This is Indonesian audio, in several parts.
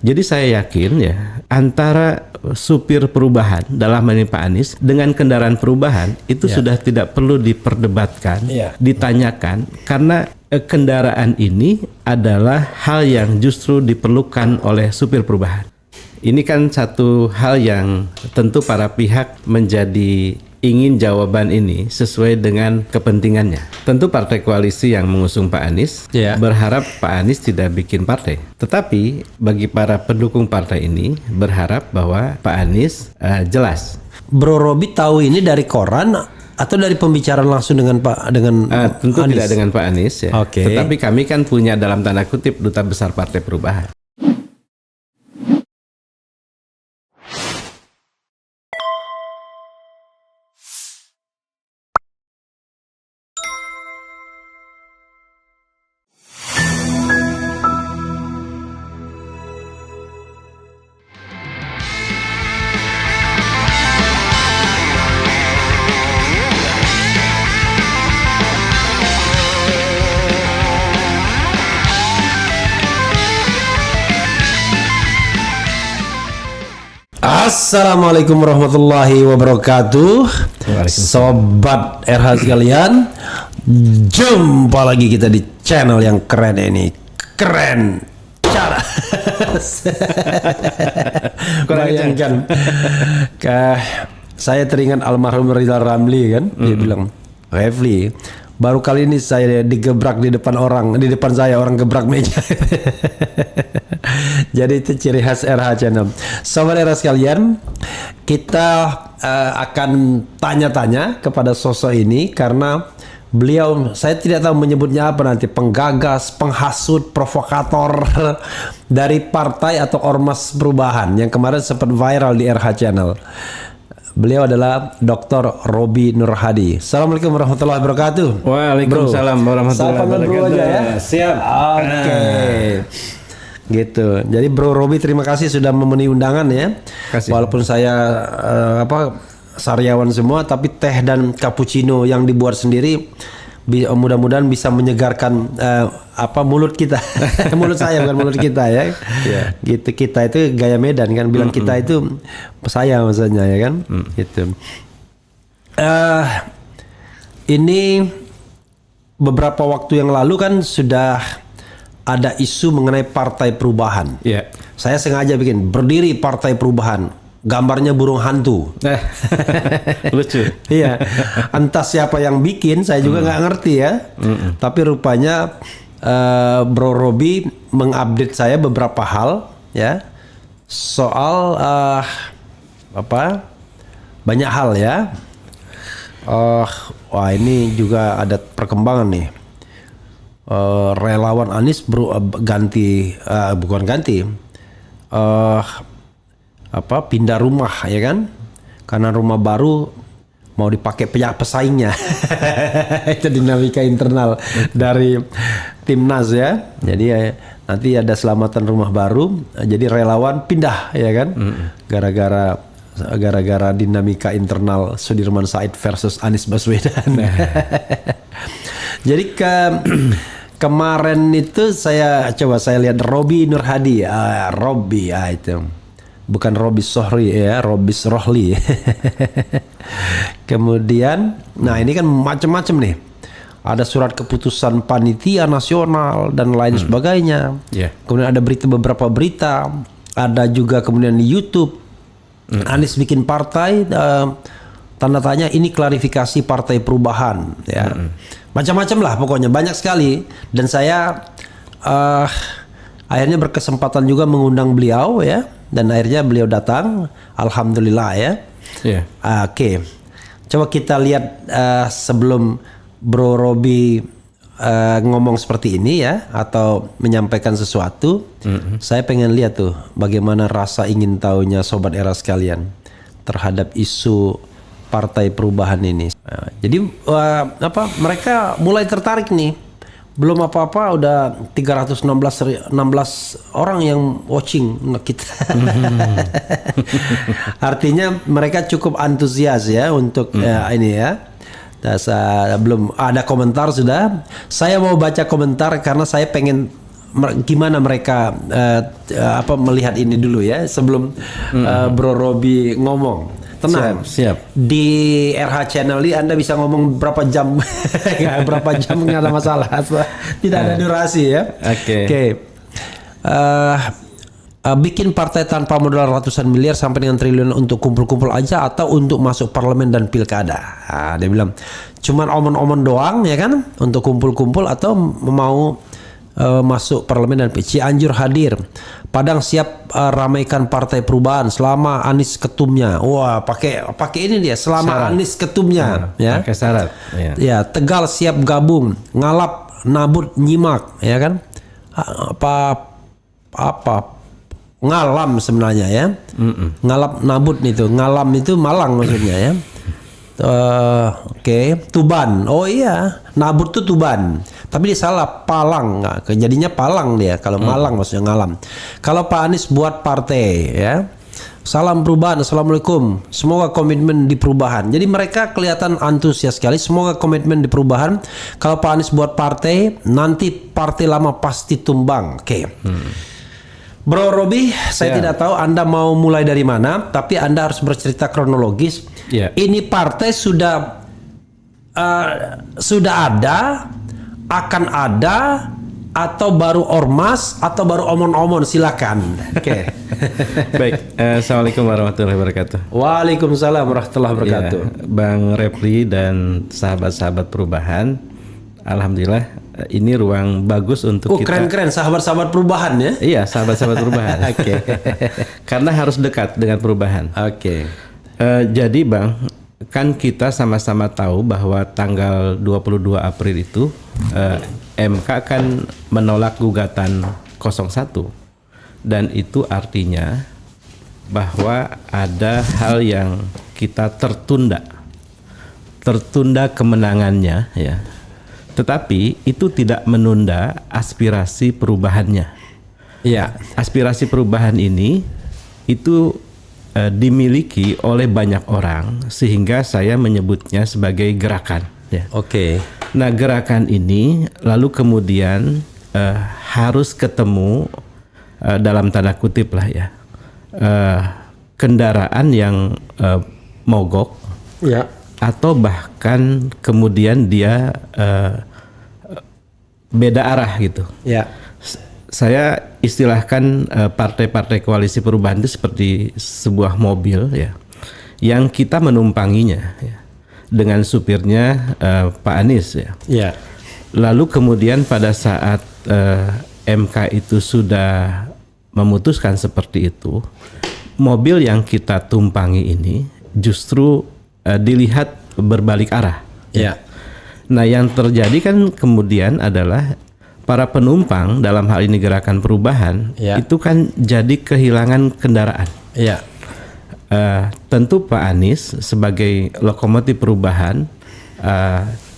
Jadi saya yakin ya antara supir perubahan dalam hal ini Pak Anies dengan kendaraan perubahan itu sudah tidak perlu diperdebatkan, ditanyakan karena kendaraan ini adalah hal yang justru diperlukan oleh supir perubahan. Ini kan satu hal yang tentu para pihak menjadi ingin jawaban ini sesuai dengan kepentingannya. Tentu partai koalisi yang mengusung Pak Anies berharap Pak Anies tidak bikin partai. Tetapi bagi para pendukung partai ini berharap bahwa Pak Anies jelas. Bro Robi tahu ini dari koran atau dari pembicaraan langsung dengan tentu Anies? Tidak dengan Pak Anies ya. Okay. Tetapi kami kan punya dalam tanda kutip duta besar Partai Perubahan. Assalamualaikum warahmatullahi wabarakatuh. Sobat RH sekalian, jumpa lagi kita di channel yang keren ini. Keren cara. Bayangkan, saya teringat almarhum Rizal Ramli kan, dia bilang, Refli, baru kali ini saya digebrak di depan orang, di depan saya orang gebrak meja. Jadi itu ciri khas RH Channel. Sobat RH sekalian, kita akan tanya-tanya kepada sosok ini karena beliau, saya tidak tahu menyebutnya apa nanti, penggagas, penghasut, provokator dari partai atau ormas perubahan yang kemarin sempat viral di RH Channel. Beliau adalah Dr. Robi Nur Hadi. Assalamualaikum warahmatullahi wabarakatuh. Waalaikumsalam warahmatullahi wabarakatuh. Ya? Siap. Oke. Gitu. Jadi Bro Robi, terima kasih sudah memenuhi undangan ya. Kasih. Walaupun saya sariawan semua, tapi teh dan cappuccino yang dibuat sendiri mudah-mudahan bisa menyegarkan mulut kita. Mulut saya, bukan mulut kita ya. Gitu, kita itu gaya Medan kan, bilang kita itu saya maksudnya ya kan. Gitu. Ini beberapa waktu yang lalu kan sudah ada isu mengenai Partai Perubahan. Saya sengaja bikin berdiri Partai Perubahan, gambarnya burung hantu. Lucu. Iya. Entah siapa yang bikin, saya juga nggak ngerti ya. Tapi rupanya Bro Robi mengupdate saya beberapa hal ya soal banyak hal ya. Wah, ini juga ada perkembangan nih. Relawan Anies pindah rumah ya kan, karena rumah baru mau dipakai pesaingnya. Itu dinamika internal dari timnas ya. Jadi nanti ada selamatan rumah baru, jadi relawan pindah ya kan, gara-gara dinamika internal Sudirman Said versus Anies Baswedan. Jadi kemarin itu saya lihat Robi Nur Hadi, Robi itu bukan Robi Sohri ya, Robi Rohli. Kemudian, nah ini kan macam-macam nih. Ada surat keputusan panitia nasional dan lain sebagainya. Kemudian ada beberapa berita, ada juga kemudian di YouTube. Anies bikin partai, tanda tanya ini klarifikasi Partai Perubahan ya. Macam-macam lah pokoknya, banyak sekali. Dan saya akhirnya berkesempatan juga mengundang beliau ya, dan akhirnya beliau datang, alhamdulillah ya. Oke. Coba kita lihat sebelum Bro Robi ngomong seperti ini ya, atau menyampaikan sesuatu. Saya pengen lihat tuh bagaimana rasa ingin tahunya Sobat Era sekalian terhadap isu Partai Perubahan ini. Jadi mereka mulai tertarik nih. Belum apa-apa udah 316 orang yang watching kita. Artinya mereka cukup antusias ya untuk ini ya. Belum ada komentar sudah. Saya mau baca komentar karena saya pengen gimana mereka melihat ini dulu ya sebelum Bro Robi ngomong. Tenang, siap. Di RH Channel ini Anda bisa ngomong berapa jam, berapa jam nggak ada masalah, tidak ada durasi ya. Oke. Bikin partai tanpa modal ratusan miliar sampai dengan triliun untuk kumpul-kumpul aja atau untuk masuk parlemen dan pilkada. Dia bilang cuman omon-omon doang ya kan untuk kumpul-kumpul atau mau masuk parlemen dan Cianjur hadir. Padang siap ramaikan Partai Perubahan selama Anies ketumnya. Wah, pakai ini dia selama syarat. Anies ketumnya ya. Pakai syarat. Ya, Tegal siap gabung, ngalap, nabut, nyimak ya kan. Ngalam sebenarnya ya. Ngalap, nabut itu. Ngalam itu Malang maksudnya ya. Tuban. Oh iya, nabut tuh Tuban. Tapi dia salah, Palang. Nggak, jadinya Palang dia. Kalau Malang maksudnya ngalam. Kalau Pak Anies buat partai ya. Salam perubahan, assalamualaikum. Semoga komitmen di perubahan. Jadi mereka kelihatan antusias sekali. Semoga komitmen di perubahan. Kalau Pak Anies buat partai, nanti partai lama pasti tumbang. Bro Robi, saya tidak tahu Anda mau mulai dari mana, tapi Anda harus bercerita kronologis. Ini partai sudah ada, akan ada, atau baru ormas, atau baru omon-omon, silakan. Baik, assalamualaikum warahmatullahi wabarakatuh. Waalaikumsalam warahmatullahi wabarakatuh. Bang Repli dan sahabat-sahabat perubahan, alhamdulillah ini ruang bagus untuk kita. Keren-keren sahabat-sahabat perubahan ya. Iya, sahabat-sahabat perubahan. Karena harus dekat dengan perubahan. Jadi Bang, kan kita sama-sama tahu bahwa tanggal 22 April itu MK kan menolak gugatan 01. Dan itu artinya bahwa ada hal yang kita tertunda kemenangannya ya. Tetapi itu tidak menunda aspirasi perubahannya. Ya, aspirasi perubahan ini itu dimiliki oleh banyak orang sehingga saya menyebutnya sebagai gerakan. Ya. Nah, gerakan ini lalu kemudian harus ketemu dalam tanda kutip lah ya kendaraan yang mogok. Ya. Atau bahkan kemudian dia beda arah gitu. Ya. Saya istilahkan partai-partai koalisi perubahan itu seperti sebuah mobil ya, yang kita menumpanginya ya, dengan supirnya Pak Anies ya. Ya. Lalu kemudian pada saat MK itu sudah memutuskan seperti itu, mobil yang kita tumpangi ini justru dilihat berbalik arah. Ya. Nah, yang terjadi kan kemudian adalah para penumpang dalam hal ini gerakan perubahan itu kan jadi kehilangan kendaraan. Ya. Tentu Pak Anies sebagai lokomotif perubahan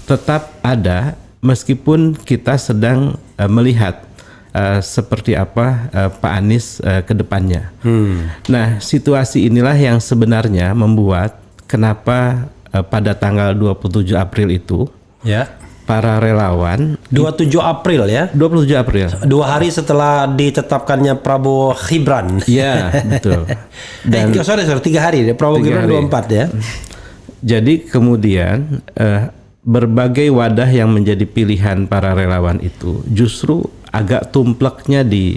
tetap ada meskipun kita sedang melihat seperti apa Pak Anies ke depannya. Nah, situasi inilah yang sebenarnya membuat kenapa pada tanggal 27 April itu para relawan 27 April ya? 27 April. 2 hari setelah ditetapkannya Prabowo Gibran. Iya, betul. Dan 3 hari Prabowo Gibran 24 ya. Jadi kemudian berbagai wadah yang menjadi pilihan para relawan itu justru agak tumpleknya di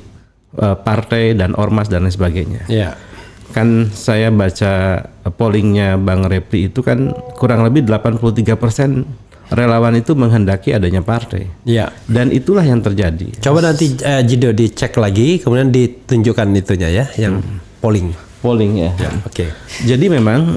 partai dan ormas dan lain sebagainya. Iya. Kan saya baca pollingnya Bang Repli itu kan kurang lebih 83% relawan itu menghendaki adanya partai. Ya. Dan itulah yang terjadi. Coba nanti Jido dicek lagi, kemudian ditunjukkan itunya ya, yang polling ya. Jadi memang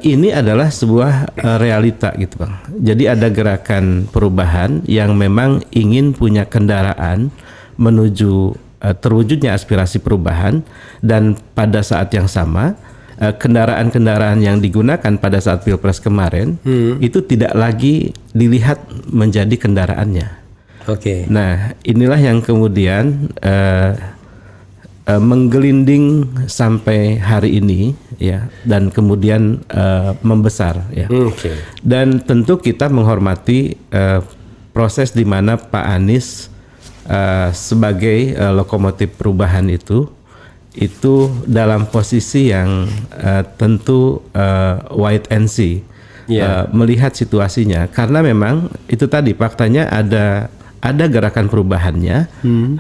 ini adalah sebuah realita gitu Bang. Jadi ada gerakan perubahan yang memang ingin punya kendaraan menuju terwujudnya aspirasi perubahan, dan pada saat yang sama kendaraan-kendaraan yang digunakan pada saat Pilpres kemarin itu tidak lagi dilihat menjadi kendaraannya. Nah, inilah yang kemudian menggelinding sampai hari ini ya, dan kemudian membesar ya. Dan tentu kita menghormati proses di mana Pak Anies sebagai lokomotif perubahan itu dalam posisi yang tentu wait and see, melihat situasinya, karena memang itu tadi faktanya ada gerakan perubahannya,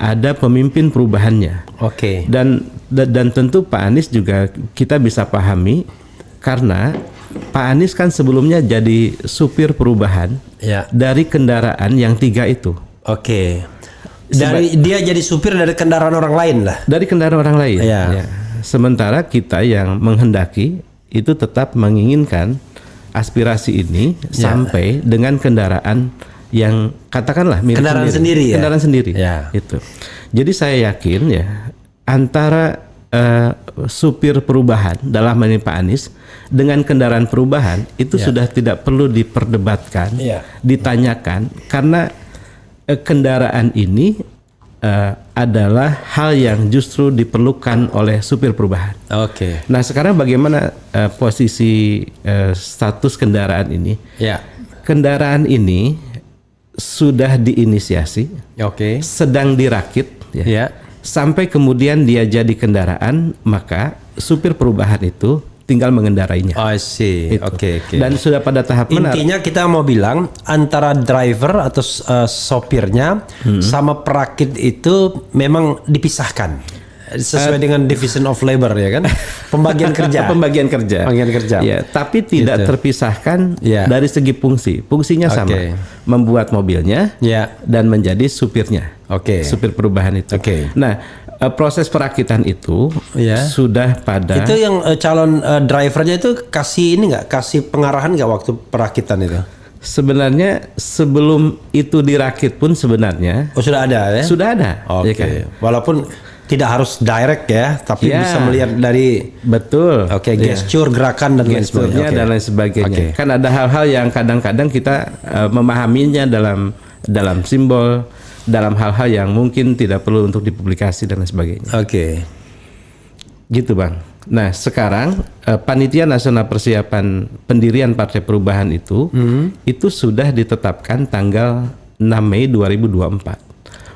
ada pemimpin perubahannya. Dan tentu Pak Anies juga kita bisa pahami karena Pak Anies kan sebelumnya jadi supir perubahan dari kendaraan yang 3 itu. Dia jadi supir dari kendaraan orang lain lah. Dari kendaraan orang lain. Ya. Sementara kita yang menghendaki itu tetap menginginkan aspirasi ini sampai dengan kendaraan yang katakanlah milik kendaraan sendiri. Itu. Jadi saya yakin ya antara supir perubahan dalam hal ini Pak Anies dengan kendaraan perubahan itu sudah tidak perlu diperdebatkan, ditanyakan, karena kendaraan ini adalah hal yang justru diperlukan oleh supir perubahan. Nah sekarang bagaimana posisi status kendaraan ini? Kendaraan ini sudah diinisiasi, sedang dirakit, sampai kemudian dia jadi kendaraan, maka supir perubahan itu tinggal mengendarainya. Dan sudah pada tahap intinya kita mau bilang antara driver atau sopirnya sama perakit itu memang dipisahkan sesuai dengan division of labor, ya kan? Pembagian kerja. Ya, tapi tidak terpisahkan dari segi fungsi. Fungsinya sama, membuat mobilnya dan menjadi supirnya. Supir perubahan itu. Nah, proses perakitan itu sudah pada itu yang calon drivernya itu kasih ini nggak, kasih pengarahan nggak waktu perakitan itu? Sebenarnya sebelum itu dirakit pun sebenarnya sudah ada ya? Sudah ada. Ya kan? Walaupun tidak harus direct ya, tapi bisa melihat dari gesture, gerakan dan lain sebagainya. Dan lain sebagainya. Kan ada hal-hal yang kadang-kadang kita memahaminya dalam simbol, dalam hal-hal yang mungkin tidak perlu untuk dipublikasi dan lain sebagainya. Gitu Bang. Nah sekarang Panitia Nasional Persiapan Pendirian Partai Perubahan itu sudah ditetapkan tanggal 6 Mei 2024.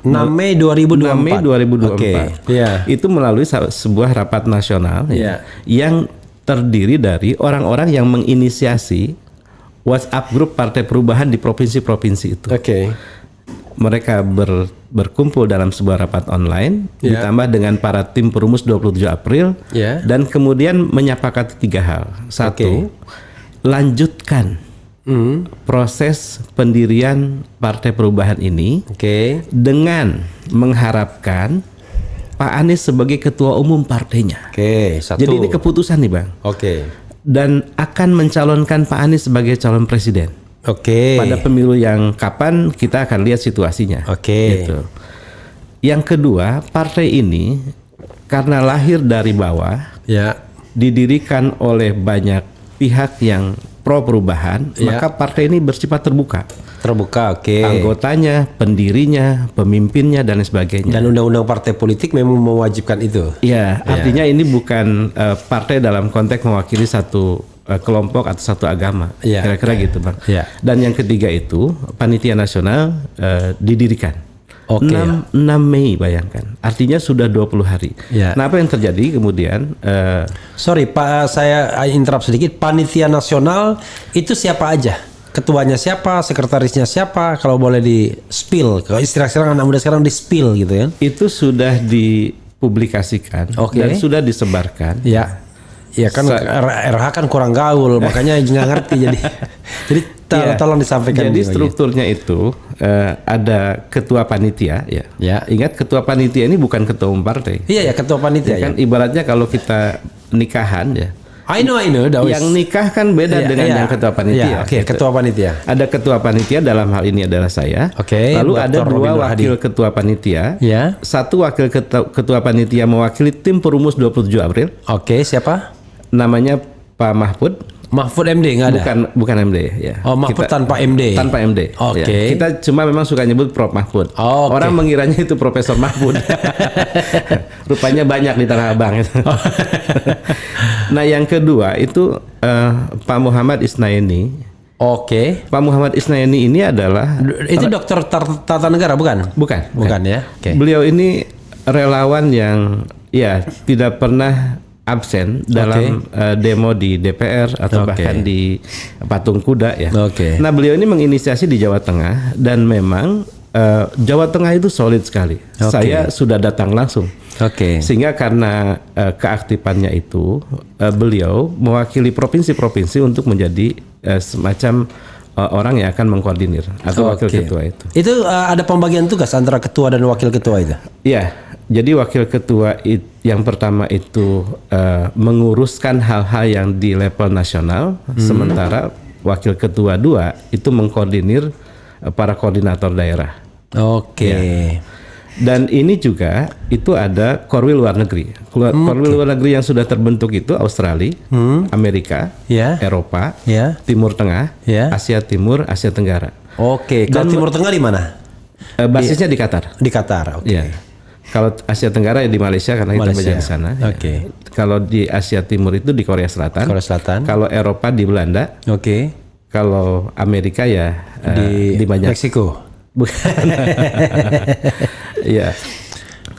6 Mei 2024. Itu melalui sebuah rapat nasional yang terdiri dari orang-orang yang menginisiasi WhatsApp grup Partai Perubahan di provinsi-provinsi itu. Mereka berkumpul dalam sebuah rapat online, ditambah dengan para tim perumus 27 April, dan kemudian menyepakati 3 hal. 1, lanjutkan proses pendirian Partai Perubahan ini dengan mengharapkan Pak Anies sebagai ketua umum partainya. Jadi ini keputusan nih Bang. Dan akan mencalonkan Pak Anies sebagai calon presiden. Pada pemilu yang kapan kita akan lihat situasinya. Gitu. Yang kedua, partai ini karena lahir dari bawah, didirikan oleh banyak pihak yang pro perubahan, maka partai ini bersifat terbuka. Anggotanya, pendirinya, pemimpinnya dan lain sebagainya. Dan undang-undang partai politik memang mewajibkan itu. Artinya ini bukan partai dalam konteks mewakili satu kelompok atau satu agama, kira-kira gitu Bang. Dan yang ketiga itu Panitia Nasional didirikan 6 Mei, bayangkan, artinya sudah 20 hari. Nah apa yang terjadi kemudian? Sorry Pak, saya interrupt sedikit. Panitia Nasional itu siapa aja? Ketuanya siapa? Sekretarisnya siapa? Kalau boleh di spill, kalau istilah sekarang anak muda sekarang di spill gitu kan? Itu sudah dipublikasikan dan sudah disebarkan. Ya kan RH kan kurang gaul, makanya nggak ngerti jadi tolong disampaikan. Jadi strukturnya itu ada ketua panitia, Ingat ketua panitia ini bukan ketua umum partai. Ketua panitia. Kan ibaratnya kalau kita nikahan I know. Yang nikah kan beda dengan yang ketua panitia. Ketua panitia. Ada ketua panitia, dalam hal ini adalah saya. Lalu ada 2 wakil ketua panitia. Satu wakil ketua panitia mewakili tim perumus 27 April. Siapa? Namanya Pak Mahfud. Mahfud MD nggak ada? Bukan MD ya. Mahfud tanpa MD. Tanpa MD. Kita cuma memang suka nyebut Prof Mahfud. Orang mengiranya itu Profesor Mahfud. Rupanya banyak di Tanah Abang. Nah yang kedua itu Pak Muhammad Isnaini Oke. Pak Muhammad Isnayani ini adalah itu dokter tata negara bukan? Bukan ya. Okay. Beliau ini relawan yang ya tidak pernah absen dalam demo di DPR atau bahkan di Patung Kuda ya. Nah, beliau ini menginisiasi di Jawa Tengah dan memang Jawa Tengah itu solid sekali. Saya sudah datang langsung. Sehingga karena keaktifannya itu beliau mewakili provinsi-provinsi untuk menjadi semacam orang yang akan mengkoordinir atau wakil ketua itu. Itu ada pembagian tugas antara ketua dan wakil ketua itu? Iya, jadi wakil ketua yang pertama itu menguruskan hal-hal yang di level nasional, sementara wakil ketua 2 itu mengkoordinir para koordinator daerah. Ya. Dan ini juga itu ada Korwil Luar Negeri. Korwil Luar Negeri yang sudah terbentuk itu Australia, Amerika, Eropa, Timur Tengah, Asia Timur, Asia Tenggara. Kalau Timur Tengah di mana? Basisnya di Qatar. Di Qatar. Ya. Kalau Asia Tenggara ya di Malaysia karena kita banyak di sana. Kalau di Asia Timur itu di Korea Selatan. Kalau Eropa di Belanda. Kalau Amerika ya di banyak. Meksiko. Bukan. Ya.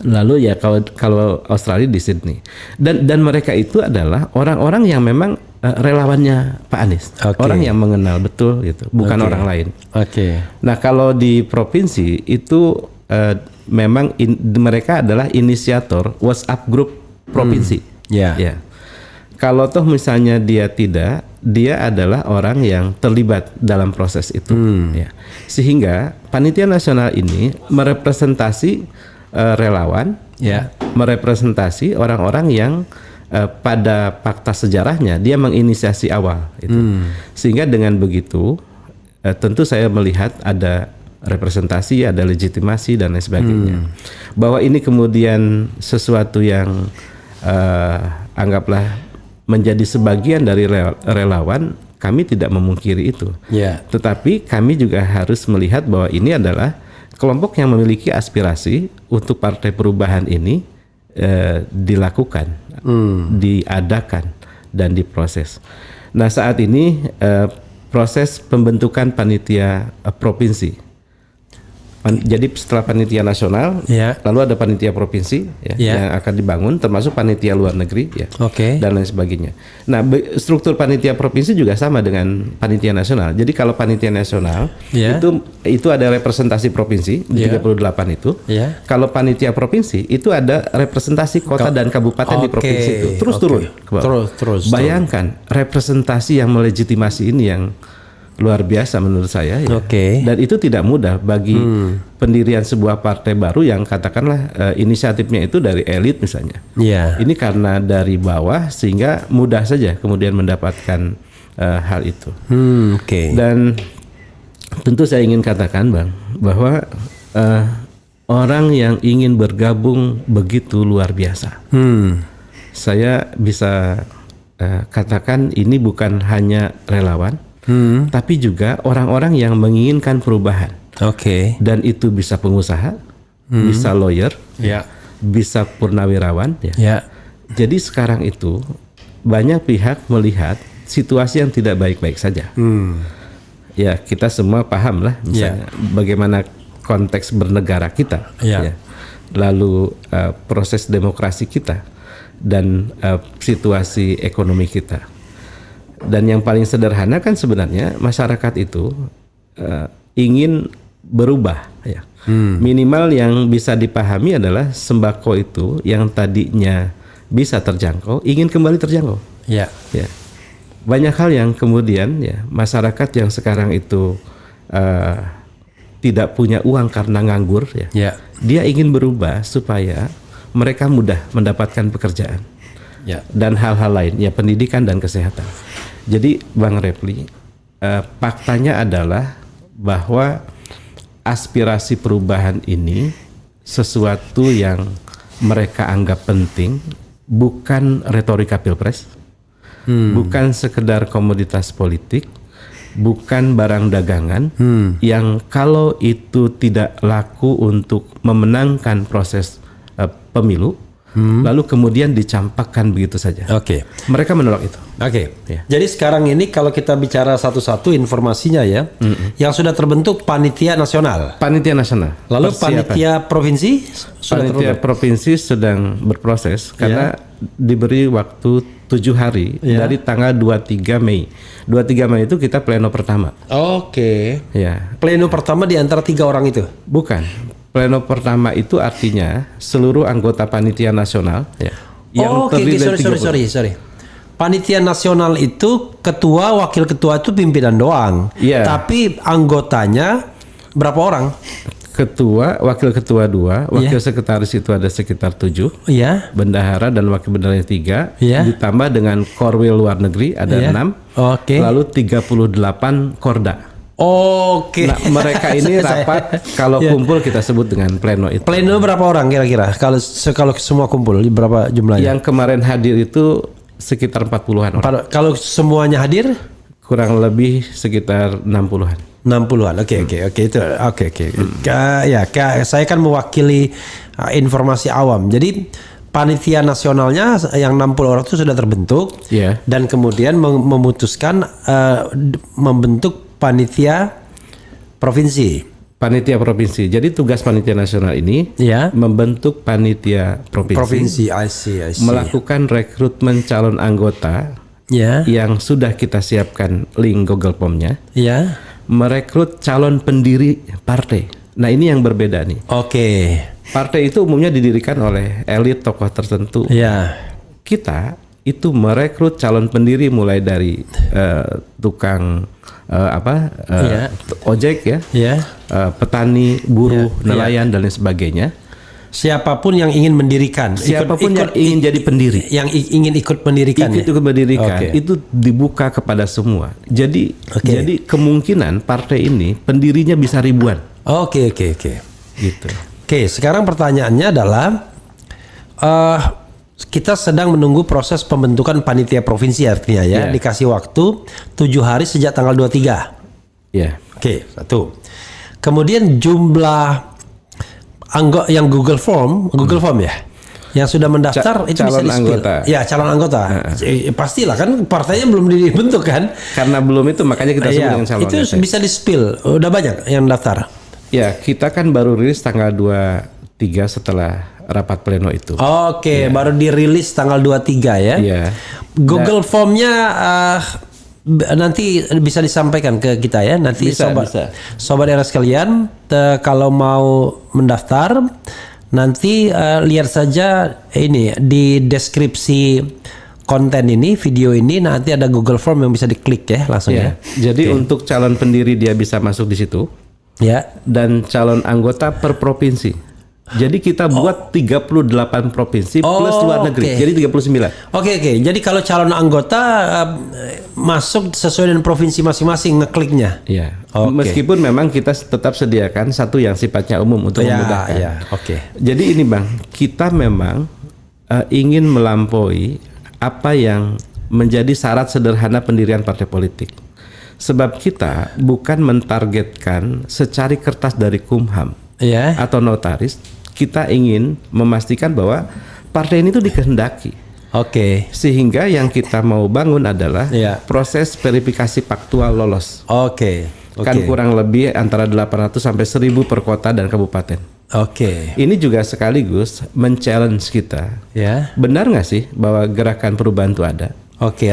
Lalu ya kalau Australia di Sydney. Dan mereka itu adalah orang-orang yang memang relawannya Pak Anies. Orang yang mengenal betul gitu, bukan orang lain. Nah, kalau di provinsi itu memang mereka adalah inisiator WhatsApp grup provinsi. Ya. Kalau toh misalnya dia adalah orang yang terlibat dalam proses itu. Ya. Sehingga panitia nasional ini merepresentasi relawan, merepresentasi orang-orang yang pada fakta sejarahnya dia menginisiasi awal. Itu. Sehingga dengan begitu tentu saya melihat ada representasi, ada legitimasi dan lain sebagainya. Bahwa ini kemudian sesuatu yang anggaplah menjadi sebagian dari relawan, kami tidak memungkiri itu. Tetapi kami juga harus melihat bahwa ini adalah kelompok yang memiliki aspirasi untuk Partai Perubahan ini dilakukan, diadakan dan diproses. Nah, saat ini proses pembentukan panitia provinsi. Jadi setelah panitia nasional, lalu ada panitia provinsi yang akan dibangun, termasuk panitia luar negeri, dan lain sebagainya. Nah, struktur panitia provinsi juga sama dengan panitia nasional. Jadi kalau panitia nasional itu ada representasi provinsi di 38 itu. Kalau panitia provinsi itu ada representasi kota dan kabupaten di provinsi itu. Terus turun. Terus. Bayangkan representasi yang melegitimasi ini yang luar biasa menurut saya ya. Dan itu tidak mudah bagi pendirian sebuah partai baru yang katakanlah inisiatifnya itu dari elit misalnya. Ini karena dari bawah sehingga mudah saja kemudian mendapatkan hal itu. Dan tentu saya ingin katakan Bang bahwa orang yang ingin bergabung begitu luar biasa. Saya bisa katakan ini bukan hanya relawan, tapi juga orang-orang yang menginginkan perubahan. Dan itu bisa pengusaha, bisa lawyer, bisa purnawirawan. Jadi sekarang itu banyak pihak melihat situasi yang tidak baik-baik saja. Ya, kita semua paham lah misalnya bagaimana konteks bernegara kita, lalu proses demokrasi kita dan situasi ekonomi kita. Dan yang paling sederhana kan sebenarnya masyarakat itu ingin berubah ya. Minimal yang bisa dipahami adalah sembako itu yang tadinya bisa terjangkau ingin kembali terjangkau. Ya. Banyak hal yang kemudian ya masyarakat yang sekarang itu tidak punya uang karena nganggur ya. Dia ingin berubah supaya mereka mudah mendapatkan pekerjaan. Dan hal-hal lain ya pendidikan dan kesehatan. Jadi Bang Repli, faktanya adalah bahwa aspirasi perubahan ini sesuatu yang mereka anggap penting, bukan retorika pilpres, bukan sekedar komoditas politik, bukan barang dagangan yang kalau itu tidak laku untuk memenangkan proses pemilu, lalu kemudian dicampakkan begitu saja. Oke. Mereka menolak itu. Oke. Ya. Jadi sekarang ini kalau kita bicara satu-satu informasinya ya, yang sudah terbentuk panitia nasional. Panitia nasional. Lalu panitia provinsi sudah panitia provinsi sedang berproses karena diberi waktu 7 hari dari tanggal 23 Mei. 23 Mei itu kita pleno pertama. Oke. Ya. Pleno pertama di antara 3 orang itu? Bukan. Pleno pertama itu artinya seluruh anggota panitia nasional yang terdiri dari 30. Sorry. Panitia nasional itu ketua, wakil ketua itu pimpinan doang. Iya. Tapi anggotanya berapa orang? Ketua, wakil ketua 2, wakil sekretaris itu ada sekitar 7. Iya. Bendahara dan wakil bendaharanya 3. Iya. Ditambah dengan korwil luar negeri ada 6. Oke. Lalu 38 korda. Oke. Nah, mereka ini rapat kalau kumpul kita sebut dengan pleno itu. Pleno berapa orang kira-kira? Kalau semua kumpul berapa jumlahnya? Yang kemarin hadir itu sekitar 40-an orang. Kalau semuanya hadir? Kurang lebih sekitar 60-an. 60-an. Oke. Ya, saya kan mewakili informasi awam. Jadi panitia nasionalnya yang 60 orang itu sudah terbentuk dan kemudian memutuskan membentuk panitia provinsi. Panitia provinsi. Jadi tugas panitia nasional ini membentuk panitia provinsi. I see. Melakukan rekrutmen calon anggota yang sudah kita siapkan link Google Form-nya. Merekrut calon pendiri partai. Nah, ini yang berbeda nih. Oke. Partai itu umumnya didirikan oleh elit tokoh tertentu. Kita itu merekrut calon pendiri mulai dari tukang ojek petani, buruh, nelayan dan lain sebagainya. Siapapun yang ingin mendirikan, yang ingin jadi pendiri, yang ingin ikut mendirikan, itu dibuka kepada semua. Jadi kemungkinan partai ini pendirinya bisa ribuan. Oke. Gitu. Oke, sekarang pertanyaannya adalah kita sedang menunggu proses pembentukan panitia provinsi artinya dikasih waktu 7 hari sejak tanggal 23. Oke, 1. Kemudian jumlah anggota yang Google Form yang sudah mendaftar itu bisa di-spill. Calon anggota. Pastilah kan partainya belum dibentuk kan? Karena belum itu makanya kita sebut dengan calon anggota. Itu bisa di-spill. Udah banyak yang daftar. Ya, kita kan baru rilis tanggal 23 setelah rapat pleno itu. Oke, baru dirilis tanggal 23 ya. Google Form-nya nanti bisa disampaikan ke kita ya. Nanti sobat era sekalian, kalau mau mendaftar nanti lihat saja ini di deskripsi konten ini, video ini nanti ada Google Form yang bisa diklik ya langsung ya. Jadi untuk calon pendiri dia bisa masuk di situ. Dan calon anggota per provinsi. Jadi kita buat 38 provinsi plus luar negeri. Jadi 39. Oke. Jadi kalau calon anggota masuk sesuai dengan provinsi masing-masing ngekliknya. Meskipun memang kita tetap sediakan satu yang sifatnya umum untuk memudahkan. Jadi ini Bang, kita memang ingin melampaui apa yang menjadi syarat sederhana pendirian partai politik. Sebab kita bukan mentargetkan secari kertas dari Kumham atau notaris. Kita ingin memastikan bahwa partai ini tuh dikehendaki. Sehingga yang kita mau bangun adalah proses verifikasi faktual lolos. Kan kurang lebih antara 800 sampai 1000 per kota dan kabupaten. Ini juga sekaligus men-challenge kita. Benar nggak sih bahwa gerakan perubahan itu ada?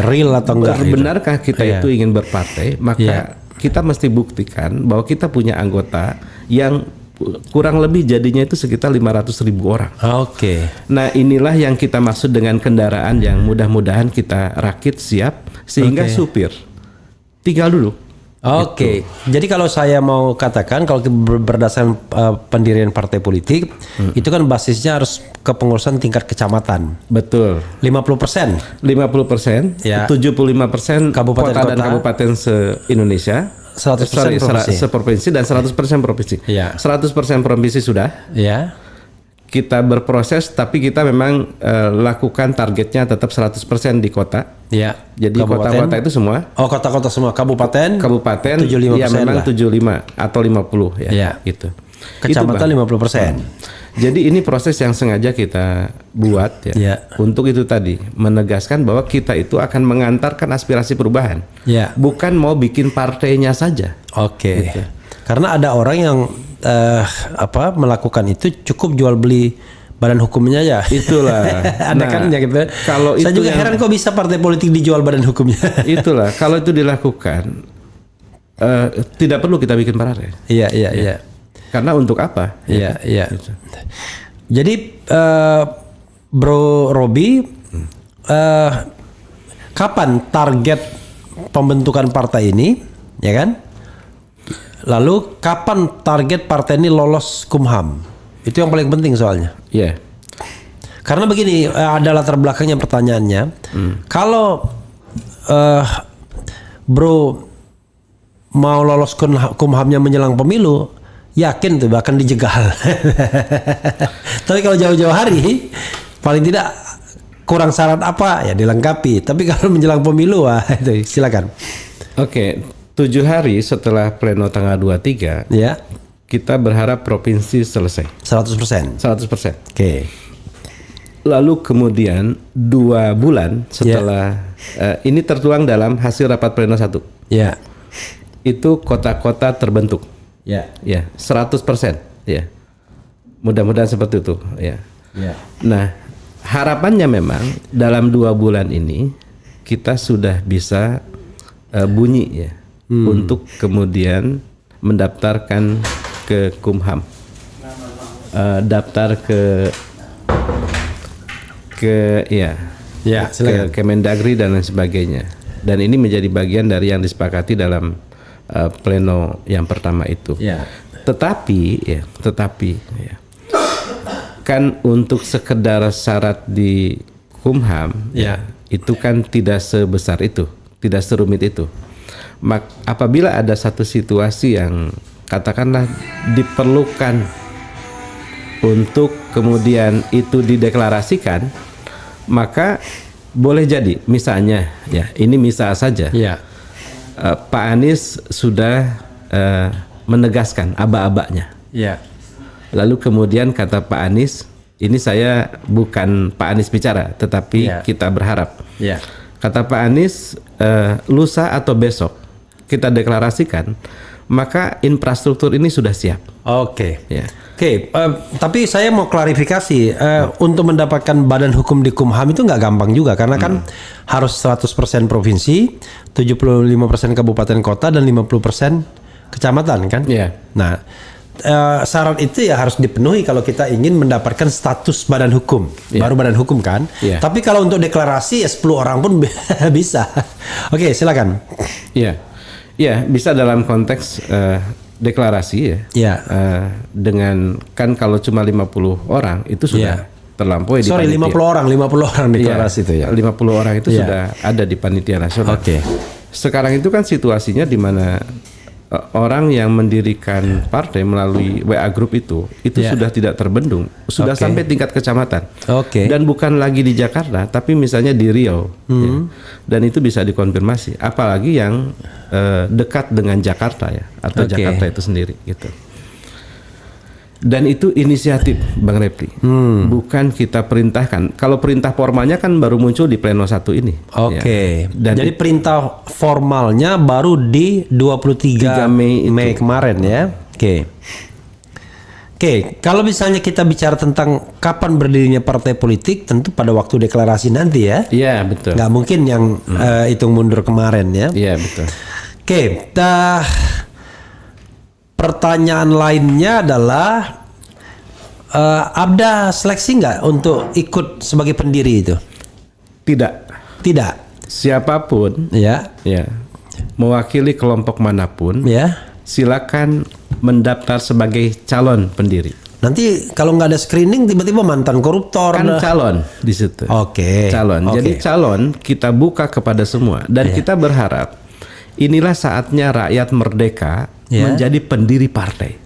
Real atau enggak? Benarkah kita itu ingin berpartai? Maka kita mesti buktikan bahwa kita punya anggota yang kurang lebih jadinya itu sekitar 500.000 orang. Nah, inilah yang kita maksud dengan kendaraan yang mudah-mudahan kita rakit siap sehingga supir tinggal dulu. Gitu. Jadi kalau saya mau katakan kalau berdasarkan pendirian partai politik itu kan basisnya harus kepengurusan tingkat kecamatan. Betul. 50%. 50%. 75% kabupaten kota dan kabupaten se-Indonesia. 100% provinsi dan 100% provinsi. 100% provinsi sudah. Kita berproses tapi kita memang lakukan targetnya tetap 100% di kota. Jadi kota-kota itu semua. Kota-kota semua. Kabupaten 75% memang 75 atau 50 gitu. Kecamatan 50%. Jadi ini proses yang sengaja kita buat ya. Untuk itu tadi menegaskan bahwa kita itu akan mengantarkan aspirasi perubahan. Bukan mau bikin partainya saja. Oke. Gitu. Karena ada orang yang melakukan itu cukup jual beli badan hukumnya aja. Itulah. Ada kan ya gitu. Kalau saya juga heran kok bisa partai politik dijual badan hukumnya. Itulah. Kalau itu dilakukan tidak perlu kita bikin partai. Iya. Karena untuk apa? Iya. Gitu. Jadi Bro Robi, kapan target pembentukan partai ini, ya kan? Lalu kapan target partai ini lolos Kumham? Itu yang paling penting soalnya. Iya. Karena begini, ada latar belakangnya pertanyaannya. Kalau Bro mau lolos Kumhamnya menjelang pemilu, yakin tuh bahkan dijegal. Tapi kalau jauh-jauh hari, paling tidak kurang syarat apa ya dilengkapi. Tapi kalau menjelang pemilu, itu silakan. Oke, 7 hari setelah pleno tanggal 23, ya, kita berharap provinsi selesai. 100%. 100%. Oke. Lalu kemudian 2 bulan setelah ini tertuang dalam hasil rapat pleno 1. Ya. Itu kota-kota terbentuk. Ya, 100%. Ya, mudah-mudahan seperti itu. Ya. Nah, harapannya memang dalam 2 bulan ini kita sudah bisa bunyi ya, untuk kemudian mendaftarkan ke Kumham, daftar ke Kemendagri dan lain sebagainya. Dan ini menjadi bagian dari yang disepakati dalam pleno yang pertama itu. Tetapi kan untuk sekedar syarat di Kumham itu kan tidak sebesar itu, tidak serumit itu. Apabila ada satu situasi yang katakanlah diperlukan untuk kemudian itu dideklarasikan, maka boleh jadi misalnya ini misal saja. Pak Anies sudah menegaskan aba-abanya. Lalu kemudian kata Pak Anies, ini saya bukan Pak Anies bicara, tetapi kita berharap. Kata Pak Anies, lusa atau besok kita deklarasikan, maka infrastruktur ini sudah siap. Oke. Tapi saya mau klarifikasi, untuk mendapatkan badan hukum di Kumham itu nggak gampang juga, karena kan harus 100% provinsi, 75% kabupaten kota, dan 50% kecamatan kan. Nah, syarat itu ya harus dipenuhi kalau kita ingin mendapatkan status badan hukum, baru badan hukum kan. Tapi kalau untuk deklarasi ya 10 orang pun bisa. Oke, silakan. Ya, bisa dalam konteks deklarasi dengan kan kalau cuma 50 orang itu sudah terlampaui di panitia. 50 orang deklarasi itu ya. 50 orang itu sudah ada di panitia nasional. Sekarang itu kan situasinya di mana orang yang mendirikan partai melalui WA Group itu sudah tidak terbendung, sudah sampai tingkat kecamatan. Dan bukan lagi di Jakarta, tapi misalnya di Riau. Dan itu bisa dikonfirmasi, apalagi yang dekat dengan Jakarta atau Jakarta itu sendiri gitu. Dan itu inisiatif Bang Repli, bukan kita perintahkan. Kalau perintah formalnya kan baru muncul di pleno 1 ini. Dan jadi perintah formalnya baru di 23 Mei kemarin ya. Kalau misalnya kita bicara tentang kapan berdirinya partai politik, tentu pada waktu deklarasi nanti ya. Iya, betul. Nggak mungkin yang hitung mundur kemarin ya. Iya, betul. Pertanyaan lainnya adalah ada seleksi nggak untuk ikut sebagai pendiri itu? Tidak. Siapapun mewakili kelompok manapun silakan mendaftar sebagai calon pendiri. Nanti kalau nggak ada screening tiba-tiba mantan koruptor kan calon di situ. Calon. Jadi calon kita buka kepada semua dan kita berharap inilah saatnya rakyat merdeka menjadi pendiri partai.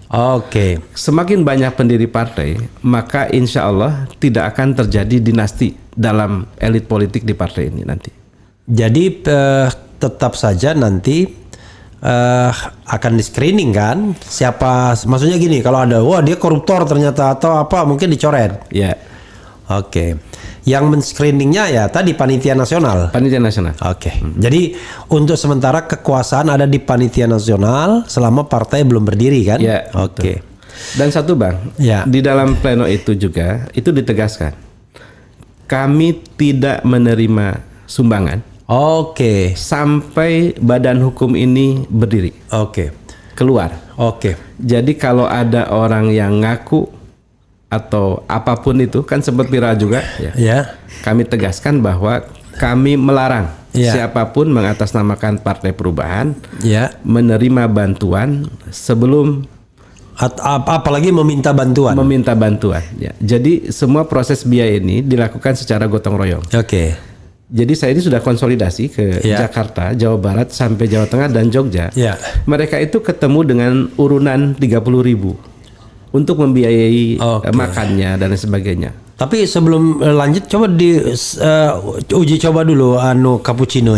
Semakin banyak pendiri partai, maka insya Allah tidak akan terjadi dinasti dalam elit politik di partai ini nanti. Jadi tetap saja nanti akan di screening kan, siapa, maksudnya gini, kalau ada wah dia koruptor ternyata atau apa mungkin dicoret. Ya. Oke. Yang men-screeningnya ya tadi panitia nasional. Panitia nasional. Oke. Jadi untuk sementara kekuasaan ada di panitia nasional selama partai belum berdiri kan? Ya. Oke. Dan satu Bang, ya. Di dalam pleno itu juga itu ditegaskan, kami tidak menerima sumbangan. Oke. Sampai badan hukum ini berdiri. Oke. Keluar. Oke. Jadi kalau ada orang yang ngaku atau apapun itu, kan sempat viral juga ya. Ya. Kami tegaskan bahwa kami melarang siapapun mengatasnamakan Partai Perubahan menerima bantuan sebelum apalagi meminta bantuan. Ya. Jadi semua proses biaya ini dilakukan secara gotong royong. Oke. Jadi saya ini sudah konsolidasi ke Jakarta, Jawa Barat sampai Jawa Tengah dan Jogja. Mereka itu ketemu dengan urunan 30.000 untuk membiayai makannya dan sebagainya. Tapi sebelum lanjut coba di uji coba dulu cappuccino.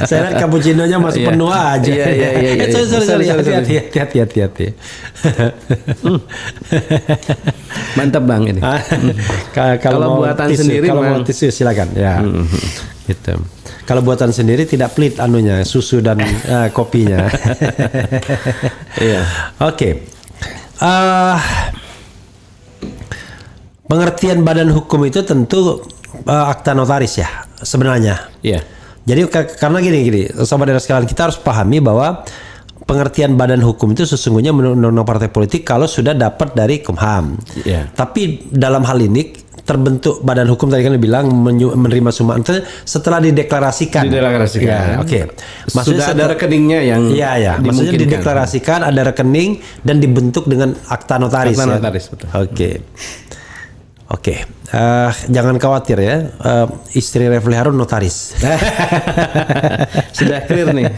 Saya lihat cappuccinonya masih penuh aja. Iya. Sorry. Hati-hati. Mantap Bang ini. Kalau buatan tisu, sendiri kalau mau tisu silakan. Ya. Gitu. Kalau buatan sendiri tidak pelit anunya, susu dan kopinya. Iya. Oke. Pengertian badan hukum itu tentu akta notaris ya sebenarnya. Iya. Jadi karena gini, sobat daerah sekalian, kita harus pahami bahwa pengertian badan hukum itu sesungguhnya menurut undang-undang partai politik kalau sudah dapat dari Kumham. Iya. Tapi dalam hal ini terbentuk badan hukum tadi kan dibilang menerima sumbangan setelah dideklarasikan. Ya, Oke. Maksudnya sudah ada rekeningnya yang Maksudnya dideklarasikan ada rekening dan dibentuk dengan akta notaris. Akta notaris betul. Oke. Jangan khawatir ya. Istri Refli Harun notaris. Sudah clear nih.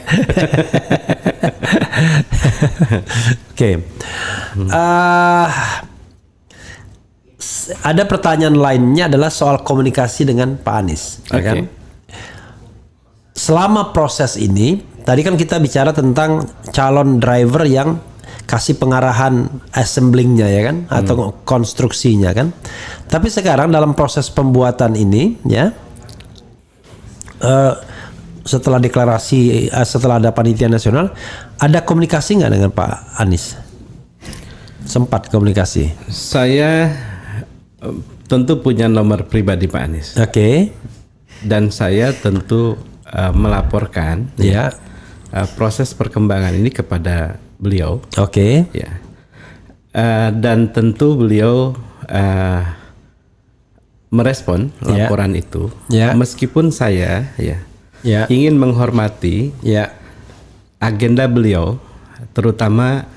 Oke. Ada pertanyaan lainnya adalah soal komunikasi dengan Pak Anies. Kan? Selama proses ini, tadi kan kita bicara tentang calon driver yang kasih pengarahan assemblingnya ya kan, atau konstruksinya kan. Tapi sekarang dalam proses pembuatan ini ya, setelah deklarasi, setelah ada panitia nasional, ada komunikasi nggak dengan Pak Anies? Sempat komunikasi? Saya tentu punya nomor pribadi Pak Anies. Oke. Dan saya tentu melaporkan proses perkembangan ini kepada beliau. Oke. Ya. Dan tentu beliau merespon laporan itu. Meskipun saya ingin menghormati agenda beliau, terutama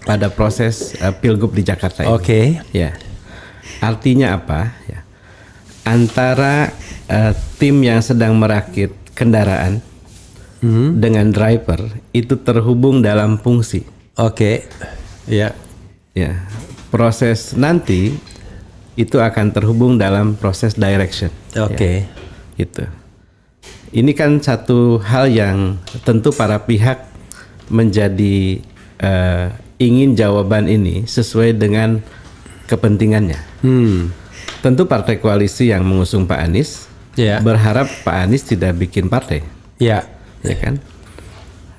pada proses pilgub di Jakarta ini. Oke. Ya. Artinya apa? Ya. Antara tim yang sedang merakit kendaraan dengan driver itu terhubung dalam fungsi. Oke. Ya. Proses nanti itu akan terhubung dalam proses direction. Oke. Gitu. Ini kan satu hal yang tentu para pihak menjadi ingin jawaban ini sesuai dengan kepentingannya. Tentu partai koalisi yang mengusung Pak Anies berharap Pak Anies tidak bikin partai. Ya kan?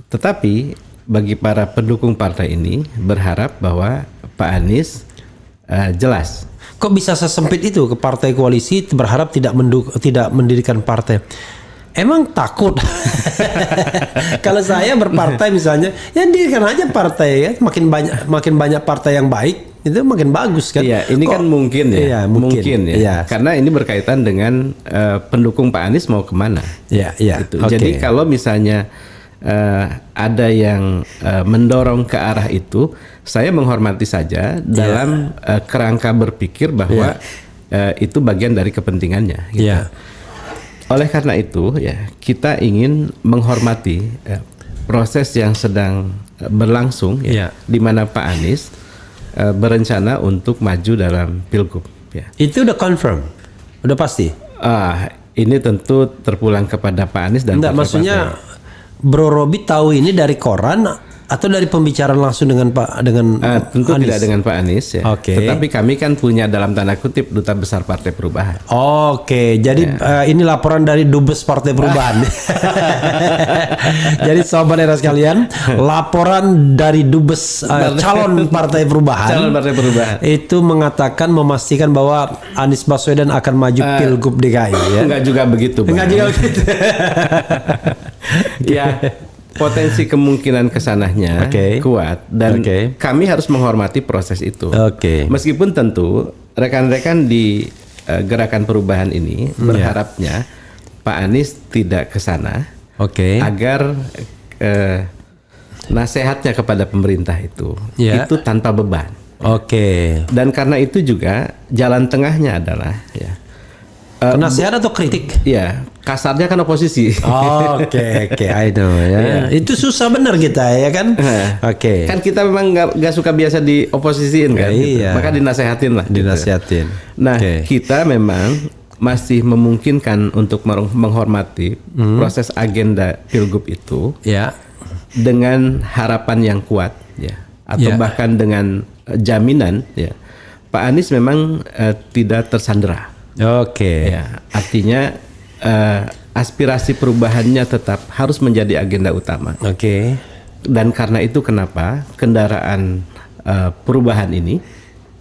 Tetapi bagi para pendukung partai ini berharap bahwa Pak Anies jelas. Kok bisa sesempit itu ke partai koalisi berharap tidak mendirikan partai? Emang takut? Kalau saya berpartai misalnya, ya dirikan aja partai ya. Makin banyak partai yang baik, itu makin bagus kan? Iya, ini kan mungkin ya. Mungkin ya. Iya. Karena ini berkaitan dengan pendukung Pak Anies mau kemana. Iya. Gitu. Okay. Jadi kalau misalnya ada yang mendorong ke arah itu, saya menghormati saja dalam kerangka berpikir bahwa itu bagian dari kepentingannya. Gitu. Oleh karena itu, kita ingin menghormati proses yang sedang berlangsung, di mana Pak Anies berencana untuk maju dalam pilgub. Itu udah confirm, udah pasti. Ini tentu terpulang kepada Pak Anies dan. Maksudnya Bro Robi tahu ini dari koran atau dari pembicaraan langsung dengan tentu Anies? Tidak dengan Pak Anies ya. Oke. Tetapi kami kan punya dalam tanda kutip duta besar Partai Perubahan. Oke, jadi ini laporan dari Dubes Partai Perubahan. Jadi sobat era sekalian, laporan dari Dubes calon Partai Perubahan. Calon Partai Perubahan. Itu memastikan bahwa Anies Baswedan akan maju Pilgub DKI ya. Enggak juga begitu, Bang. Enggak juga begitu. Ya, potensi kemungkinan kesananya kuat dan kami harus menghormati proses itu. Meskipun tentu rekan-rekan di gerakan perubahan ini berharapnya Pak Anies tidak ke sana agar nasihatnya kepada pemerintah itu tanpa beban. Dan karena itu juga jalan tengahnya adalah nasihat atau kritik? Ya, kasarnya kan oposisi. Oke, I know ya. Itu susah benar kita ya kan? Kan kita memang nggak suka biasa dioposisiin kan? Gitu. Maka dinasehatin lah. Dinasehatin. Gitu. Nah, kita memang masih memungkinkan untuk menghormati proses agenda Pilgub itu dengan harapan yang kuat ya, atau bahkan dengan jaminan ya, Pak Anies memang tidak tersandera. Ya, artinya aspirasi perubahannya tetap harus menjadi agenda utama. Dan karena itu kenapa kendaraan perubahan ini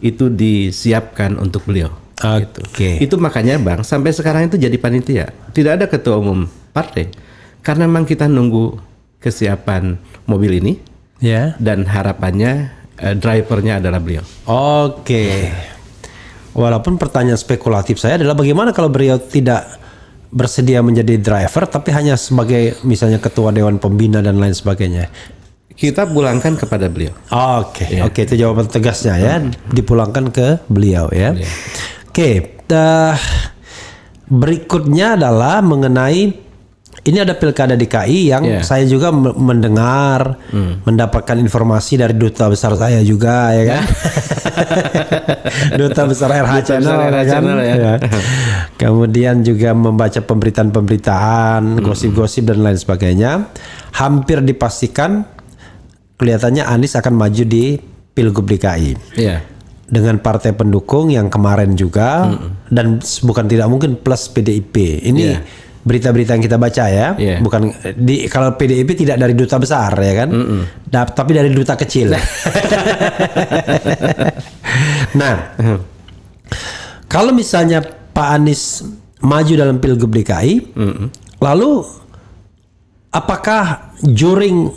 itu disiapkan untuk beliau. Itu makanya Bang, sampai sekarang itu jadi panitia. Tidak ada ketua umum partai. Karena memang kita nunggu kesiapan mobil ini. Dan harapannya drivernya adalah beliau. Walaupun pertanyaan spekulatif saya adalah bagaimana kalau beliau tidak bersedia menjadi driver tapi hanya sebagai misalnya ketua dewan pembina dan lain sebagainya. Kita pulangkan kepada beliau. Oke, itu jawaban tegasnya ya, dipulangkan ke beliau ya. Berikutnya adalah mengenai ini ada pilkada DKI yang saya juga mendengar, mendapatkan informasi dari duta besar saya juga ya kan. Duta besar RH Channel ya. Kemudian juga membaca pemberitaan-pemberitaan, gosip-gosip dan lain sebagainya. Hampir dipastikan kelihatannya Anies akan maju di Pilgub DKI. Dengan partai pendukung yang kemarin juga dan bukan tidak mungkin plus PDIP. Ini berita-berita yang kita baca ya, bukan kalau PDIP tidak dari duta besar ya kan, tapi dari duta kecil. Nah, kalau misalnya Pak Anies maju dalam Pilgub DKI, lalu apakah during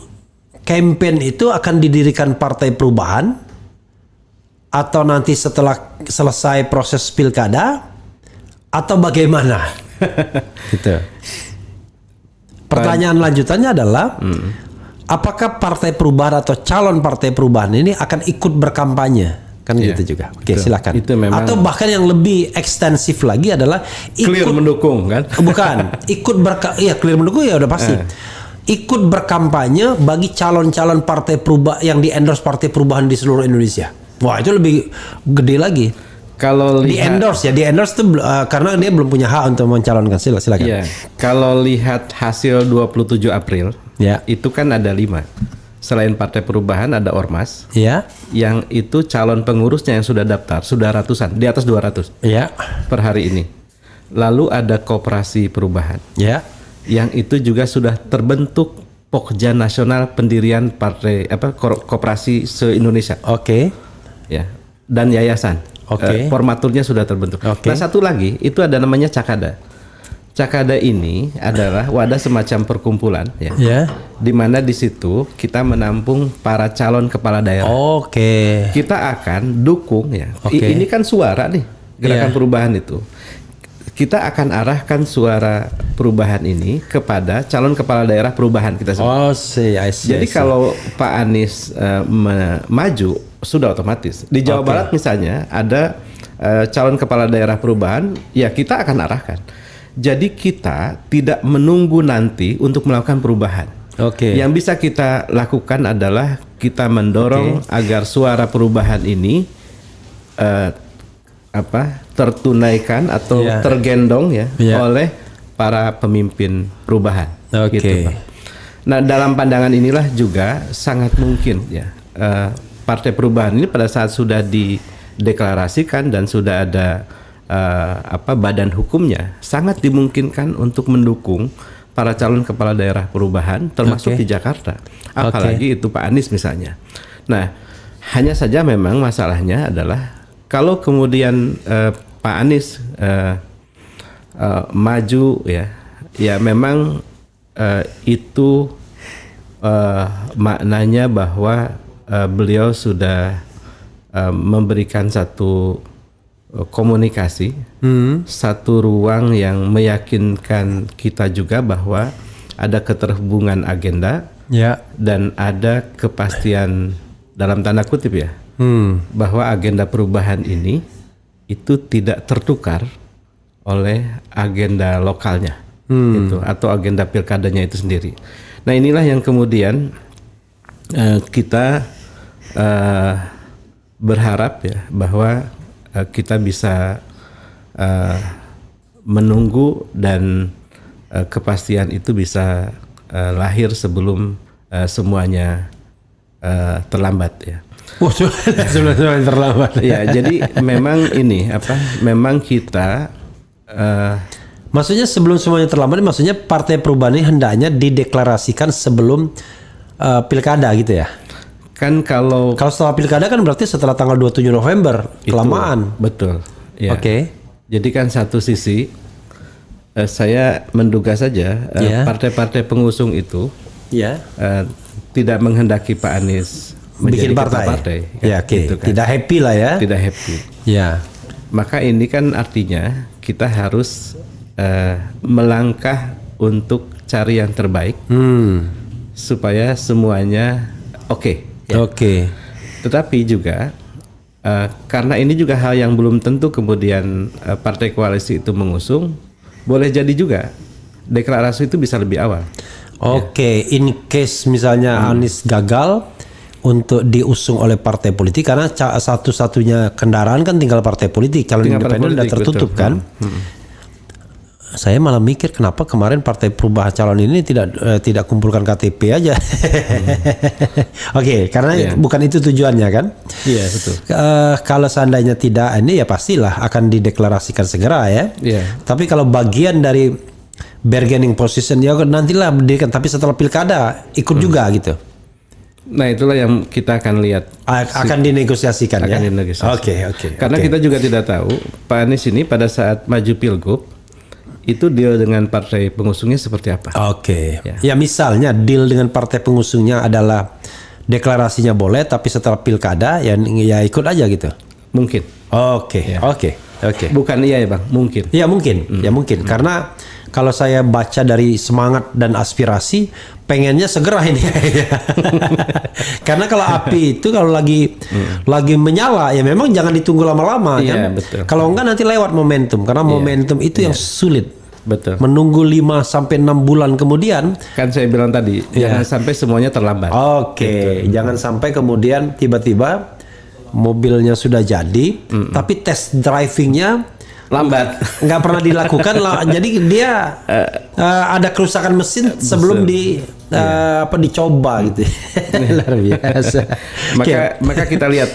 campaign itu akan didirikan Partai Perubahan atau nanti setelah selesai proses pilkada atau bagaimana? Gitu. Pertanyaan lanjutannya adalah apakah Partai Perubahan atau calon Partai Perubahan ini akan ikut berkampanye? Kan gitu juga. Silakan. Itu memang, atau bahkan yang lebih ekstensif lagi adalah clear mendukung kan? Bukan, ikut clear mendukung ya udah pasti. Ikut berkampanye bagi calon-calon Partai Perubahan yang di-endorse Partai Perubahan di seluruh Indonesia. Wah, itu lebih gede lagi. Kalau di endorse itu karena dia belum punya hak untuk mencalonkan. Silakan. Kalau lihat hasil 27 April, itu kan ada 5. Selain Partai Perubahan ada Ormas, yang itu calon pengurusnya yang sudah daftar sudah ratusan, di atas 200 per hari ini. Lalu ada Koperasi Perubahan, yang itu juga sudah terbentuk Pokja Nasional Pendirian Partai Koperasi se-Indonesia. Dan yayasan. Formaturnya sudah terbentuk. Nah, satu lagi itu ada namanya Cakada. Cakada ini adalah wadah semacam perkumpulan di mana di situ kita menampung para calon kepala daerah. Kita akan dukung ini kan suara nih gerakan perubahan itu. Kita akan arahkan suara perubahan ini kepada calon kepala daerah perubahan kita semua. Jadi kalau Pak Anies maju sudah otomatis. Di Jawa Barat misalnya ada calon kepala daerah perubahan, ya kita akan arahkan. Jadi kita tidak menunggu nanti untuk melakukan perubahan. Yang bisa kita lakukan adalah kita mendorong agar suara perubahan ini tertunaikan atau tergendong oleh para pemimpin perubahan. Gitu, Pak. Nah, dalam pandangan inilah juga sangat mungkin ya Partai Perubahan ini pada saat sudah dideklarasikan dan sudah ada badan hukumnya, sangat dimungkinkan untuk mendukung para calon kepala daerah perubahan termasuk di Jakarta. Apalagi itu Pak Anies misalnya. Nah, hanya saja memang masalahnya adalah kalau kemudian Pak Anies maju ya memang itu maknanya bahwa beliau sudah memberikan satu komunikasi, satu ruang yang meyakinkan kita juga bahwa ada keterhubungan agenda dan ada kepastian dalam tanda kutip ya, bahwa agenda perubahan ini itu tidak tertukar oleh agenda lokalnya. Itu atau agenda pilkadanya itu sendiri. Nah, inilah yang kemudian kita berharap ya bahwa kita bisa menunggu dan kepastian itu bisa lahir sebelum semuanya terlambat ya. Sebelum terlambat. Ya, jadi memang ini memang kita maksudnya sebelum semuanya terlambat, maksudnya Partai Perubahan ini hendaknya dideklarasikan sebelum pilkada gitu ya? Kan kalau setelah pilkada kan berarti setelah tanggal 27 November, kelamaan. Betul. Ya. Oke. Jadi kan satu sisi saya menduga saja partai-partai pengusung itu tidak menghendaki Pak Anies menjadi ketua partai. Ya, gitu kan. Tidak happy lah ya. Tidak happy. Ya. Maka ini kan artinya kita harus melangkah untuk cari yang terbaik supaya semuanya oke. Tetapi juga karena ini juga hal yang belum tentu kemudian partai koalisi itu mengusung, boleh jadi juga deklarasi itu bisa lebih awal. In case misalnya Anies gagal untuk diusung oleh partai politik, karena satu-satunya kendaraan kan tinggal partai politik, calon independen udah tertutup kan. Saya malah mikir kenapa kemarin Partai Perubahan calon ini tidak kumpulkan KTP aja. Karena bukan itu tujuannya kan. Iya, betul. Kalau seandainya tidak, ini ya pastilah akan dideklarasikan segera ya. Tapi kalau bagian dari bargaining position ya nantilah berdirikan, tapi setelah pilkada ikut juga gitu. Nah, itulah yang kita akan lihat. Akan dinegosiasikan ya. Oke. Karena kita juga tidak tahu Pak Anies ini pada saat maju pilgub itu deal dengan partai pengusungnya seperti apa. Ya misalnya deal dengan partai pengusungnya adalah deklarasinya boleh, tapi setelah pilkada ya ikut aja gitu. Mungkin. Oke. Bukan iya ya Bang, mungkin. Ya mungkin. Karena kalau saya baca dari semangat dan aspirasi, pengennya segera ini. Karena kalau api itu kalau lagi menyala ya memang jangan ditunggu lama-lama kan. Betul. Kalau enggak nanti lewat momentum, karena momentum itu yang sulit. Betul. Menunggu 5 sampai 6 bulan kemudian. Kan saya bilang tadi, jangan sampai semuanya terlambat. Jangan sampai kemudian tiba-tiba mobilnya sudah jadi, tapi test drivingnya lambat, nggak pernah dilakukan lah. Jadi dia ada kerusakan mesin sebelum dicoba gitu. Luar biasa. Maka kita lihat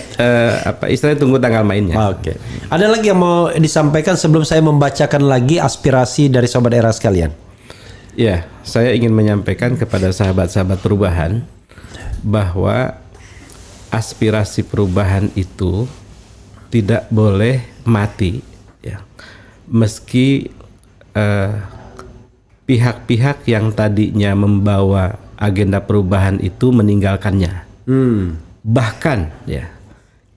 istilahnya tunggu tanggal mainnya. Ada lagi yang mau disampaikan sebelum saya membacakan lagi aspirasi dari sobat era sekalian? Ya, saya ingin menyampaikan kepada sahabat-sahabat perubahan bahwa aspirasi perubahan itu tidak boleh mati. Ya, meski pihak-pihak yang tadinya membawa agenda perubahan itu meninggalkannya, bahkan ya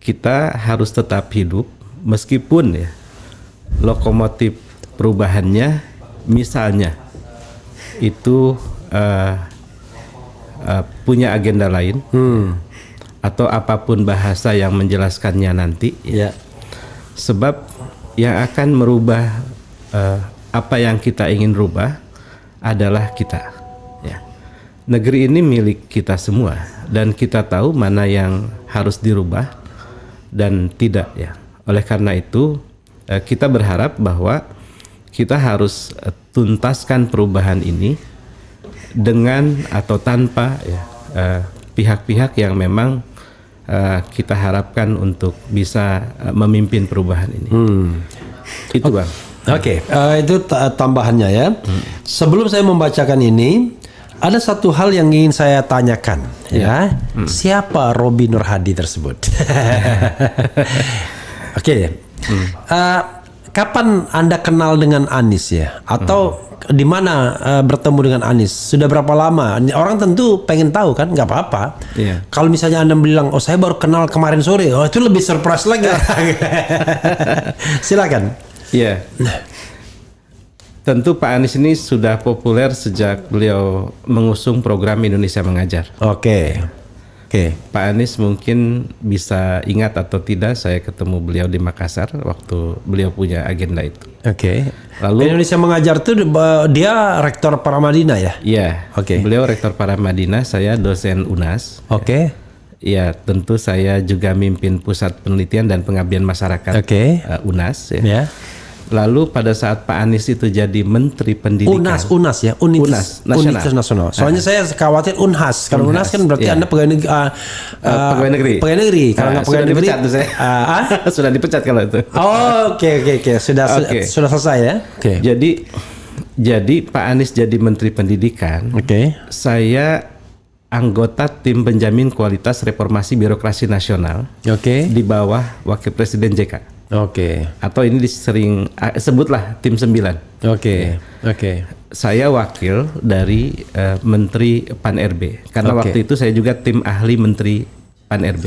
kita harus tetap hidup meskipun ya lokomotif perubahannya misalnya itu punya agenda lain atau apapun bahasa yang menjelaskannya nanti, sebab yang akan merubah apa yang kita ingin rubah adalah kita. Ya. Negeri ini milik kita semua dan kita tahu mana yang harus dirubah dan tidak ya. Oleh karena itu kita berharap bahwa kita harus tuntaskan perubahan ini dengan atau tanpa ya pihak-pihak yang memang kita harapkan untuk bisa memimpin perubahan ini. Itu Bang. Oke, itu tambahannya ya. Sebelum saya membacakan ini, ada satu hal yang ingin saya tanyakan, ya. Siapa Robi Nur Hadi tersebut? Oke. Kapan Anda kenal dengan Anies ya? Atau di mana bertemu dengan Anies? Sudah berapa lama? Orang tentu pengen tahu kan, nggak apa-apa. Kalau misalnya Anda bilang, oh saya baru kenal kemarin sore, oh itu lebih surprise lagi. Silakan. Iya. Tentu Pak Anies ini sudah populer sejak beliau mengusung program Indonesia Mengajar. Oke. Pak Anies mungkin bisa ingat atau tidak, saya ketemu beliau di Makassar waktu beliau punya agenda itu. Lalu Indonesia Mengajar itu dia rektor Paramadina ya? Iya. Beliau rektor Paramadina, saya dosen UNAS. Ya, tentu saya juga mimpin Pusat Penelitian dan Pengabdian Masyarakat UNAS ya. Lalu pada saat Pak Anies itu jadi Menteri Pendidikan. UNAS ya, Universitas Nasional. Soalnya saya khawatir Unhas. Kalau UNAS kan berarti Anda pegawai negeri. Pegawai negeri. Kalau nggak pegawai negeri, sudah dipecat kalau itu. Oke. Sudah selesai ya. Jadi Pak Anies jadi Menteri Pendidikan. Saya anggota tim penjamin kualitas reformasi birokrasi nasional. Di bawah Wakil Presiden JK. Atau ini sering sebutlah tim 9. Saya wakil dari Menteri Pan RB karena waktu itu saya juga tim ahli Menteri Pan RB.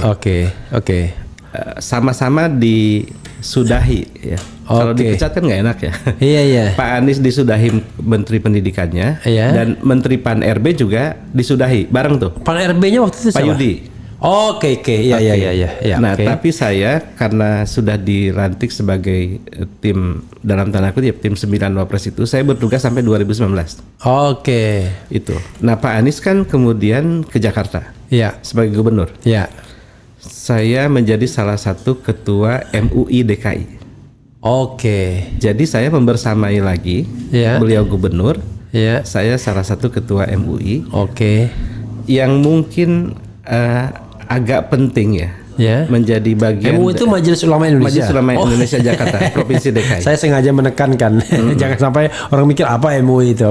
Sama-sama disudahi ya. Kalau dipecat kan nggak enak ya. Iya. Pak Anies disudahi Menteri Pendidikannya dan Menteri Pan RB juga disudahi bareng tuh. Pan RB-nya waktu itu Pak Yudi. Iya. Nah, tapi saya karena sudah dilantik sebagai tim dalam tanda kutip tim 9 Wapres itu, saya bertugas sampai 2019. Itu. Nah, Pak Anies kan kemudian ke Jakarta. Sebagai gubernur. Saya menjadi salah satu ketua MUI DKI. Jadi saya membersamai lagi beliau gubernur. Saya salah satu ketua MUI. Yang mungkin agak penting ya, menjadi bagian. MUI itu Majelis Ulama Indonesia. Majelis Ulama Indonesia Jakarta, Provinsi DKI. Saya sengaja menekankan, jangan sampai orang mikir apa MUI itu.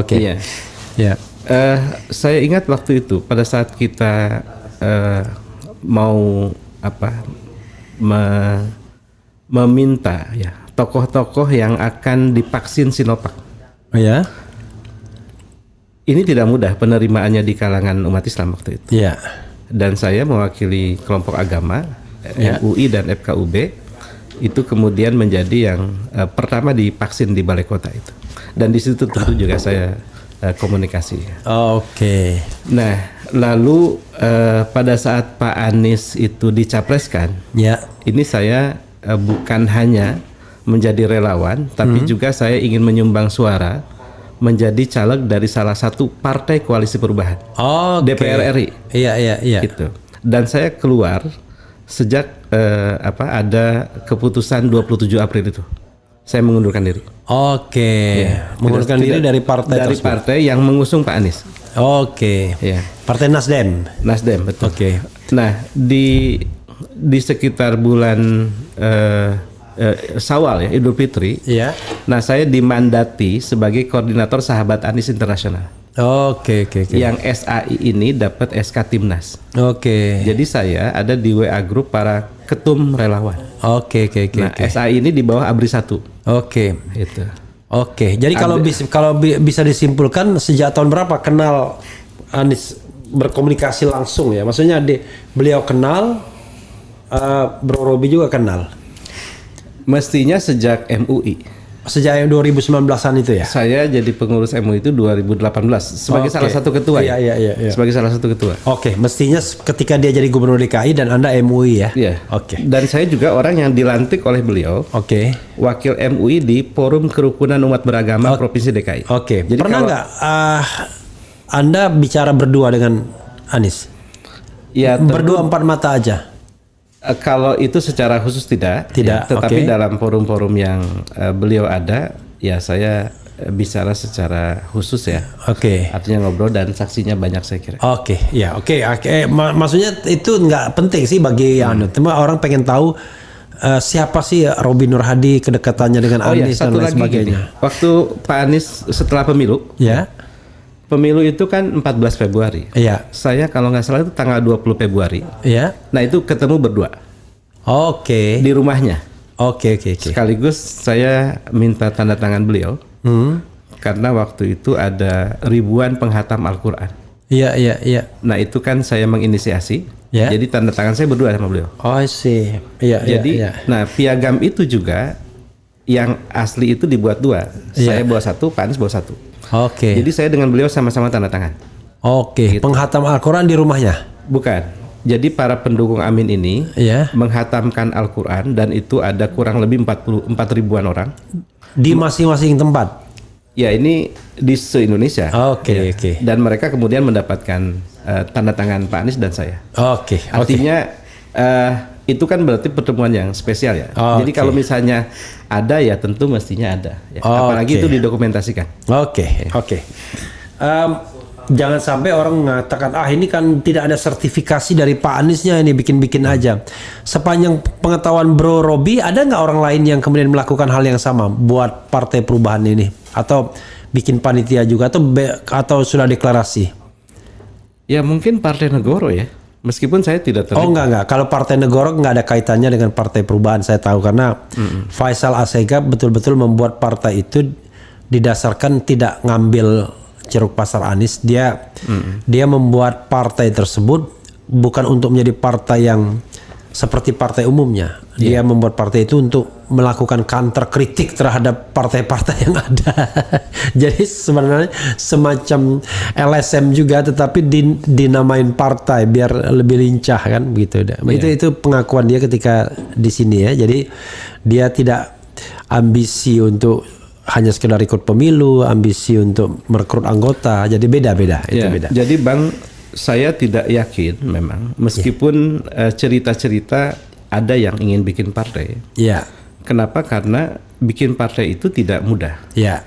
Saya ingat waktu itu pada saat kita mau meminta ya tokoh-tokoh yang akan divaksin Sinovac. Ini tidak mudah penerimaannya di kalangan umat Islam waktu itu. Dan saya mewakili kelompok agama MUI dan FKUB itu kemudian menjadi yang pertama divaksin di balai kota itu. Dan di situ tentu juga saya komunikasi. Nah, lalu pada saat Pak Anies itu dicapreskan, ini saya bukan hanya menjadi relawan, tapi juga saya ingin menyumbang suara menjadi caleg dari salah satu partai koalisi perubahan DPR RI. Gitu. Dan saya keluar sejak ada keputusan 27 April itu. Saya mengundurkan diri. Mengundurkan diri dari partai tersebut. Partai yang mengusung Pak Anies. Partai Nasdem. Betul. Nah, di sekitar bulan Syawal ya, Idul Fitri. Nah, saya dimandati sebagai koordinator Sahabat Anies Internasional. Yang SAI ini dapat SK Timnas. Jadi saya ada di WA grup para ketum relawan. Nah, SAI ini di bawah ABRI 1. Itu. Jadi kalau bisa disimpulkan sejak tahun berapa kenal Anies berkomunikasi langsung ya? Maksudnya beliau kenal, Bro Robi juga kenal. Mestinya sejak MUI. Sejak 2019-an itu ya? Saya jadi pengurus MUI itu 2018 sebagai salah satu ketua. Sebagai salah satu ketua. Mestinya ketika dia jadi gubernur DKI dan Anda MUI ya? Dan saya juga orang yang dilantik oleh beliau. Wakil MUI di Forum Kerukunan Umat Beragama Provinsi DKI. Jadi pernah nggak Anda bicara berdua dengan Anies? Berdua empat mata aja? Kalau itu secara khusus tidak. Tetapi dalam forum-forum yang beliau ada, ya saya bicara secara khusus ya. Oke. Artinya ngobrol dan saksinya banyak saya kira. Oke, ya oke. Maksudnya itu nggak penting sih bagi cuma orang pengen tahu siapa sih Robi Nur Hadi, kedekatannya dengan Anies dan lain sebagainya. Gini, waktu Pak Anies setelah pemilu, ya. Pemilu itu kan 14 Februari. Iya. Saya kalau nggak salah itu tanggal 20 Februari. Iya. Nah itu ketemu berdua. Oke. Di rumahnya. Oke. Sekaligus saya minta tanda tangan beliau. Karena waktu itu ada ribuan penghatam Al-Quran. Iya. Nah itu kan saya menginisiasi. Ya. Jadi tanda tangan saya berdua sama beliau. Oh sih. Iya. Jadi, nah piagam itu juga yang asli itu dibuat dua. Saya bawa satu, Pak Anies bawa satu. Oke. Jadi saya dengan beliau sama-sama tanda tangan. Oke. Gitu. Penghatam Al-Quran di rumahnya? Bukan. Jadi para pendukung Amin ini menghatamkan Al-Quran dan itu ada kurang lebih 44 ribuan orang. Di masing-masing tempat? Ya ini di se-Indonesia. Oke. Dan mereka kemudian mendapatkan tanda tangan Pak Anies dan saya. Oke. Artinya itu kan berarti pertemuan yang spesial ya. Jadi kalau misalnya ada ya tentu mestinya ada. Ya. Apalagi itu didokumentasikan. Oke. Jangan sampai orang mengatakan ini kan tidak ada sertifikasi dari Pak Aniesnya, ini bikin-bikin aja. Sepanjang pengetahuan Bro Robi, ada nggak orang lain yang kemudian melakukan hal yang sama buat Partai Perubahan ini, atau bikin panitia juga, atau sudah deklarasi? Ya mungkin Partai Negoro ya, meskipun saya tidak terlibat. Oh enggak. Kalau Partai Negoro nggak ada kaitannya dengan Partai Perubahan, saya tahu karena Faisal Assegaf betul-betul membuat partai itu didasarkan tidak ngambil ceruk pasar Anies. Dia membuat partai tersebut bukan untuk menjadi partai yang seperti partai umumnya. Dia membuat partai itu untuk melakukan counter kritik terhadap partai-partai yang ada. Jadi sebenarnya semacam LSM juga, tetapi dinamain partai biar lebih lincah kan begitu. Itu pengakuan dia ketika di sini ya. Jadi dia tidak ambisi untuk hanya sekedar ikut pemilu, ambisi untuk merekrut anggota. Jadi beda-beda. Itu beda. Jadi Bang, saya tidak yakin memang meskipun cerita-cerita ada yang ingin bikin partai. Iya. Kenapa? Karena bikin partai itu tidak mudah. Iya.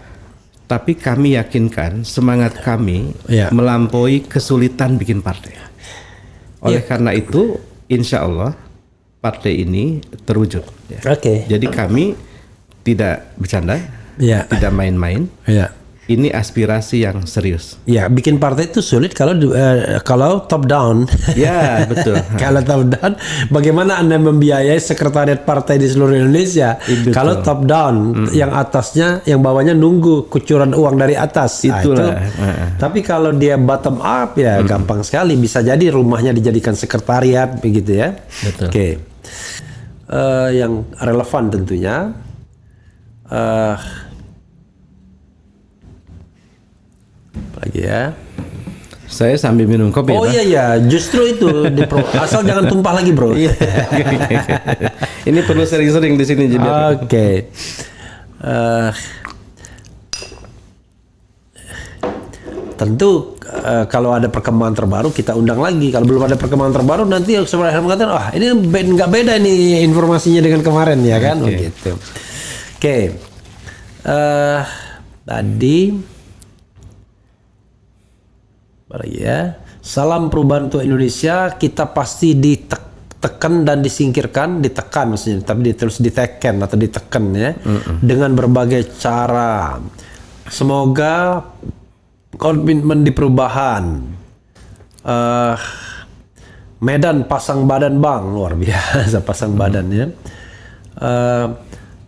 Tapi kami yakinkan semangat kami melampaui kesulitan bikin partai. Oleh karena itu, insya Allah partai ini terwujud. Ya. Oke. Jadi kami tidak bercanda. Tidak main-main. Ini aspirasi yang serius. Ya, bikin partai itu sulit kalau top down. Ya, betul. Kalau top down, bagaimana Anda membiayai sekretariat partai di seluruh Indonesia? Kalau top down, yang atasnya, yang bawahnya nunggu kucuran uang dari atas. Itulah. Tapi kalau dia bottom up ya gampang sekali. Bisa jadi rumahnya dijadikan sekretariat begitu ya. Betul. Oke. Yang relevan tentunya. Lagi ya. Saya sambil minum kopi. Oh iya, justru itu asal jangan tumpah lagi bro. Ini perlu sering-sering di sini juga. Oke. Tentu kalau ada perkembangan terbaru kita undang lagi. Kalau belum ada perkembangan terbaru nanti sebenarnya mengatakan ini nggak beda nih informasinya dengan kemarin ya kan. Gitu. Oke. Tadi salam perubahan untuk Indonesia, kita pasti ditekan dan disingkirkan, ditekan maksudnya, tapi terus diteken atau ditekan ya, dengan berbagai cara. Semoga komitmen di perubahan. Medan pasang badan bang, luar biasa pasang badan ya.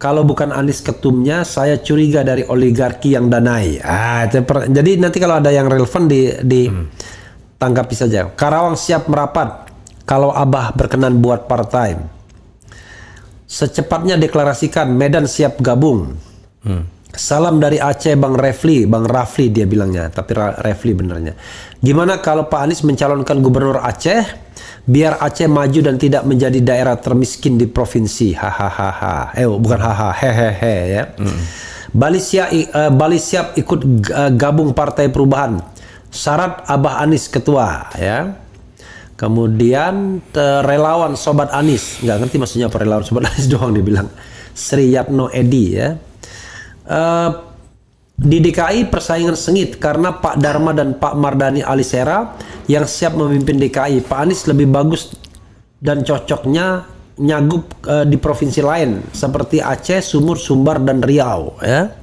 Kalau bukan Anies ketumnya, saya curiga dari oligarki yang danai. Jadi nanti kalau ada yang relevan ditanggapi saja. Karawang siap merapat kalau Abah berkenan buat partai. Secepatnya deklarasikan, Medan siap gabung. Salam dari Aceh Bang Rafli dia bilangnya, tapi Rafli benernya. Gimana kalau Pak Anies mencalonkan gubernur Aceh? Biar Aceh maju dan tidak menjadi daerah termiskin di provinsi. Hahaha. Bukan hehehe ya. Bali siap ikut gabung Partai Perubahan. Syarat Abah Anies ketua ya. Kemudian relawan Sobat Anies. Nggak ngerti maksudnya apa relawan Sobat Anies doang dia bilang. Sri Yatno Edi ya. Di DKI persaingan sengit karena Pak Dharma dan Pak Mardhani Alisera yang siap memimpin DKI. Pak Anies lebih bagus dan cocoknya nyagup di provinsi lain seperti Aceh, Sumur, Sumbar, dan Riau. Ya.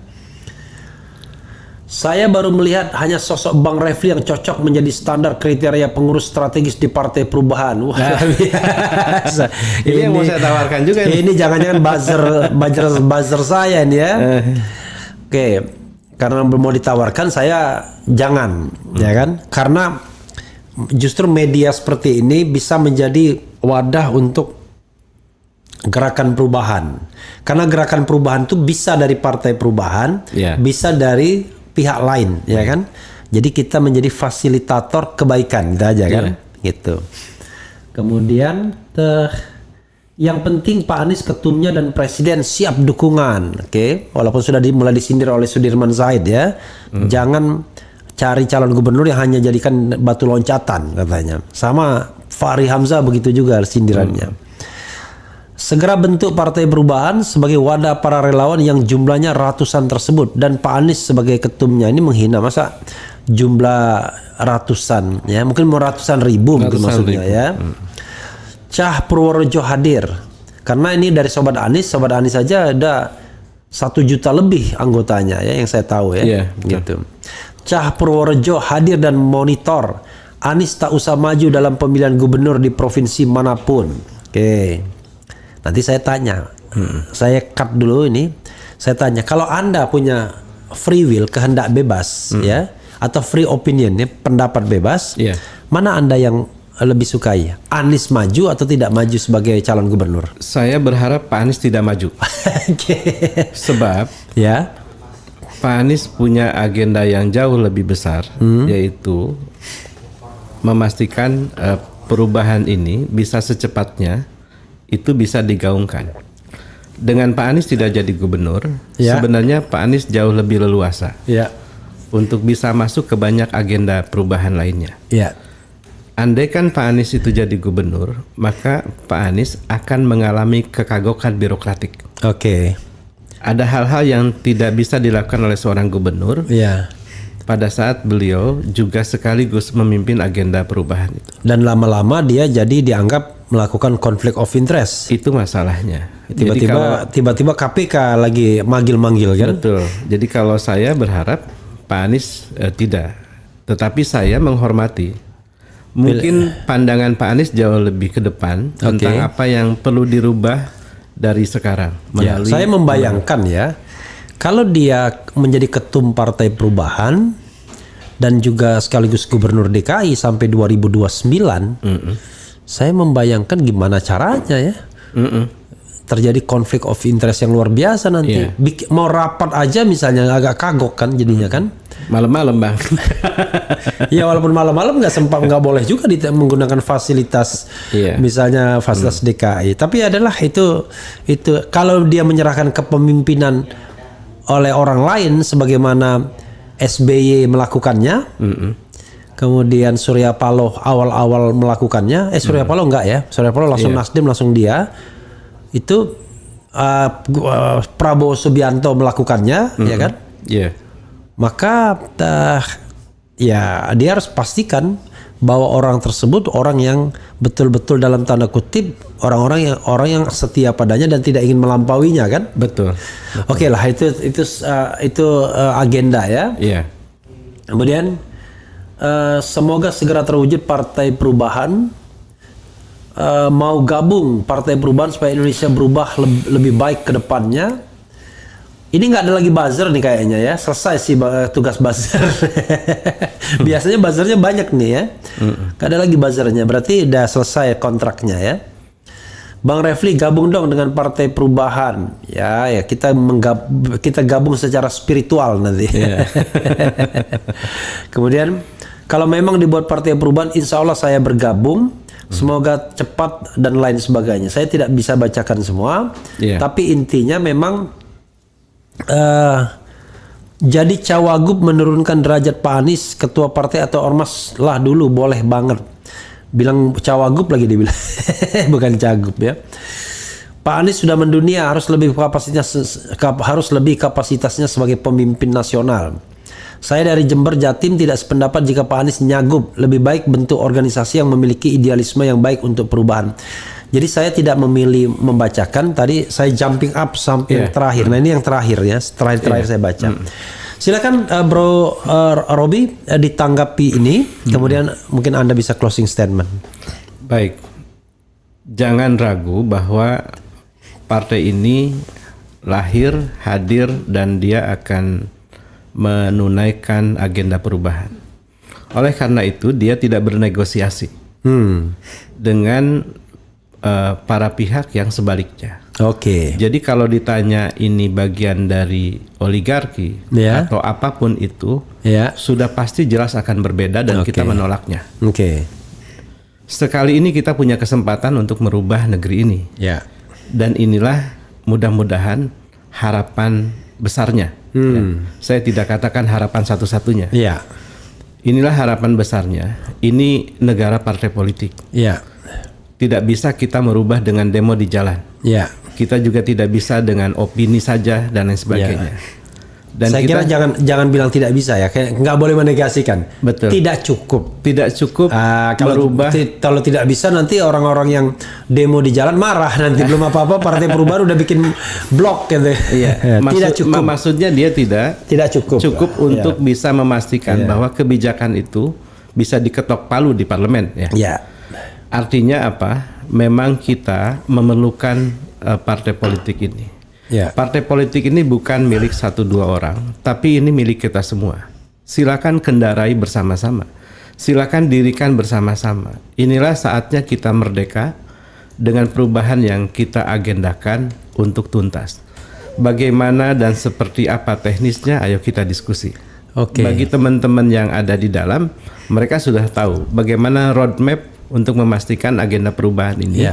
Saya baru melihat hanya sosok Bang Refli yang cocok menjadi standar kriteria pengurus strategis di Partai Perubahan. Wah, biasa. Ini yang mau saya tawarkan juga. Ini jangan-jangan buzzer saya ini ya. Oke. Karena mau ditawarkan saya jangan, ya kan? Karena justru media seperti ini bisa menjadi wadah untuk gerakan perubahan. Karena gerakan perubahan itu bisa dari Partai Perubahan, bisa dari pihak lain, ya kan? Jadi kita menjadi fasilitator kebaikan, gitu aja kan? Gitu. Kemudian yang penting Pak Anies ketumnya dan presiden siap dukungan, oke? Walaupun sudah mulai disindir oleh Sudirman Said ya, jangan cari calon gubernur yang hanya jadikan batu loncatan katanya. Sama Fahri Hamzah begitu juga sindirannya. Segera bentuk Partai Perubahan sebagai wadah para relawan yang jumlahnya ratusan tersebut dan Pak Anies sebagai ketumnya. Ini menghina, masa jumlah ratusan ya, mungkin mau ratusan ribu mungkin maksudnya ya. Cah Purworejo hadir karena ini dari Sobat Anies saja ada 1 juta lebih anggotanya ya yang saya tahu ya, gitu. Cah Purworejo hadir dan monitor Anies tak usah maju dalam pemilihan gubernur di provinsi manapun. Oke, nanti saya tanya, saya cut dulu ini, saya tanya kalau Anda punya free will, kehendak bebas ya, atau free opinion ya, pendapat bebas, mana Anda yang lebih sukai, Anies maju atau tidak maju sebagai calon gubernur? Saya berharap Pak Anies tidak maju. Sebab ya, Pak Anies punya agenda yang jauh lebih besar, yaitu memastikan perubahan ini bisa secepatnya itu bisa digaungkan. Dengan Pak Anies tidak jadi gubernur, sebenarnya Pak Anies jauh lebih leluasa untuk bisa masuk ke banyak agenda perubahan lainnya. Andai kan Pak Anies itu jadi gubernur, maka Pak Anies akan mengalami kekagokan birokratik. Ada hal-hal yang tidak bisa dilakukan oleh seorang gubernur pada saat beliau juga sekaligus memimpin agenda perubahan itu. Dan lama-lama dia jadi dianggap melakukan conflict of interest. Itu masalahnya. Tiba-tiba KPK lagi manggil-manggil kan? Betul. Jadi kalau saya berharap Pak Anies tidak. Tetapi saya menghormati. Mungkin pandangan Pak Anies jauh lebih ke depan tentang apa yang perlu dirubah dari sekarang. Saya membayangkan ya, kalau dia menjadi ketum Partai Perubahan dan juga sekaligus gubernur DKI sampai 2029, saya membayangkan gimana caranya ya. Terjadi konflik of interest yang luar biasa nanti. Mau rapat aja misalnya agak kagok kan jadinya kan. Malam-malam Bang. Ya walaupun malam-malam nggak boleh juga menggunakan fasilitas, misalnya fasilitas DKI. Tapi adalah itu kalau dia menyerahkan kepemimpinan oleh orang lain sebagaimana SBY melakukannya, kemudian Surya Paloh awal-awal melakukannya, Surya Paloh enggak ya, Surya Paloh langsung Nasdem langsung dia. Itu Prabowo Subianto melakukannya, ya kan? Maka ya dia harus pastikan bahwa orang tersebut orang yang betul-betul dalam tanda kutip orang yang setia padanya dan tidak ingin melampauinya kan? Betul. Oke lah itu agenda ya. Kemudian semoga segera terwujud Partai Perubahan. Mau gabung Partai Perubahan supaya Indonesia berubah lebih baik ke depannya. Ini nggak ada lagi buzzer nih kayaknya ya. Selesai sih tugas buzzer. Biasanya buzzernya banyak nih ya. Nggak ada lagi buzzernya. Berarti udah selesai kontraknya ya. Bang Refli gabung dong dengan Partai Perubahan. Ya kita gabung secara spiritual nanti. Kemudian kalau memang dibuat Partai Perubahan, insya Allah saya bergabung. Semoga cepat dan lain sebagainya. Saya tidak bisa bacakan semua, tapi intinya memang jadi cawagup menurunkan derajat Pak Anies, ketua partai atau ormas lah dulu boleh banget. Bilang cawagup lagi dibilang, bukan cagup ya. Pak Anies sudah mendunia, harus lebih kapasitasnya sebagai pemimpin nasional. Saya dari Jember, Jatim tidak sependapat jika Pak Anies nyagup. Lebih baik bentuk organisasi yang memiliki idealisme yang baik untuk perubahan. Jadi saya tidak memilih membacakan. Tadi saya jumping up sampai yang terakhir. Nah ini yang terakhir ya, terakhir saya baca. Silakan Bro Robi ditanggapi ini. Kemudian mungkin Anda bisa closing statement. Baik, jangan ragu bahwa partai ini lahir, hadir, dan dia akan menunaikan agenda perubahan. Oleh karena itu dia tidak bernegosiasi dengan para pihak yang sebaliknya. Oke. Jadi kalau ditanya ini bagian dari oligarki atau apapun itu, sudah pasti jelas akan berbeda dan kita menolaknya. Oke. Sekali ini kita punya kesempatan untuk merubah negeri ini. Dan inilah mudah-mudahan harapan besarnya. Saya tidak katakan harapan satu-satunya. Inilah harapan besarnya. Ini negara partai politik. Tidak bisa kita merubah dengan demo di jalan. Kita juga tidak bisa dengan opini saja dan lain sebagainya. Dan saya kira jangan bilang tidak bisa ya, kayak nggak boleh menegasikan. Betul. Tidak cukup. Tidak cukup merubah. Kalau tidak bisa nanti orang-orang yang demo di jalan marah nanti belum apa-apa Partai Perubahan udah bikin blok gitu. Tidak cukup. Maksudnya dia tidak cukup untuk bisa memastikan bahwa kebijakan itu bisa diketok palu di parlemen ya. Artinya apa? Memang kita memerlukan partai politik ini. Partai politik ini bukan milik 1-2 orang, tapi ini milik kita semua. Silakan kendarai bersama-sama. Silakan dirikan bersama-sama. Inilah saatnya kita merdeka dengan perubahan yang kita agendakan untuk tuntas. Bagaimana dan seperti apa teknisnya, ayo kita diskusi. Bagi teman-teman yang ada di dalam, mereka sudah tahu bagaimana roadmap untuk memastikan agenda perubahan ini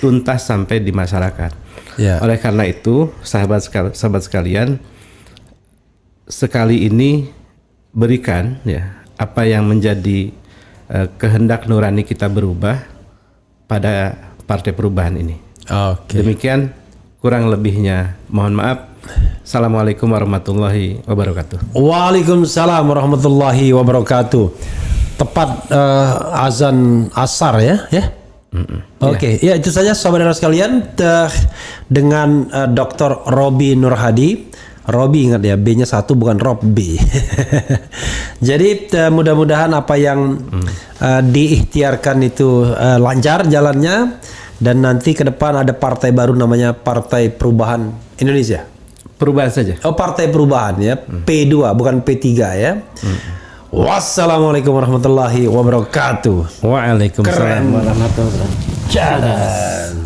tuntas sampai di masyarakat. Oleh karena itu, sahabat sekalian, sekali ini berikan apa yang menjadi kehendak nurani kita berubah pada partai perubahan ini. Demikian kurang lebihnya, mohon maaf. Assalamualaikum warahmatullahi wabarakatuh. Waalaikumsalam warahmatullahi wabarakatuh. Tepat azan asar ya. Ya itu saja saudara sekalian dengan Dr. Robi Nurhadi. Robi ingat ya, B-nya 1 bukan Rob B. Jadi mudah-mudahan apa yang diikhtiarkan itu lancar jalannya, dan nanti ke depan ada partai baru namanya Partai Perubahan Indonesia. Perubahan saja. Partai Perubahan ya, P2 bukan P3 ya. Wassalamualaikum warahmatullahi wabarakatuh. Waalaikumsalam warahmatullahi wabarakatuh. Jalan.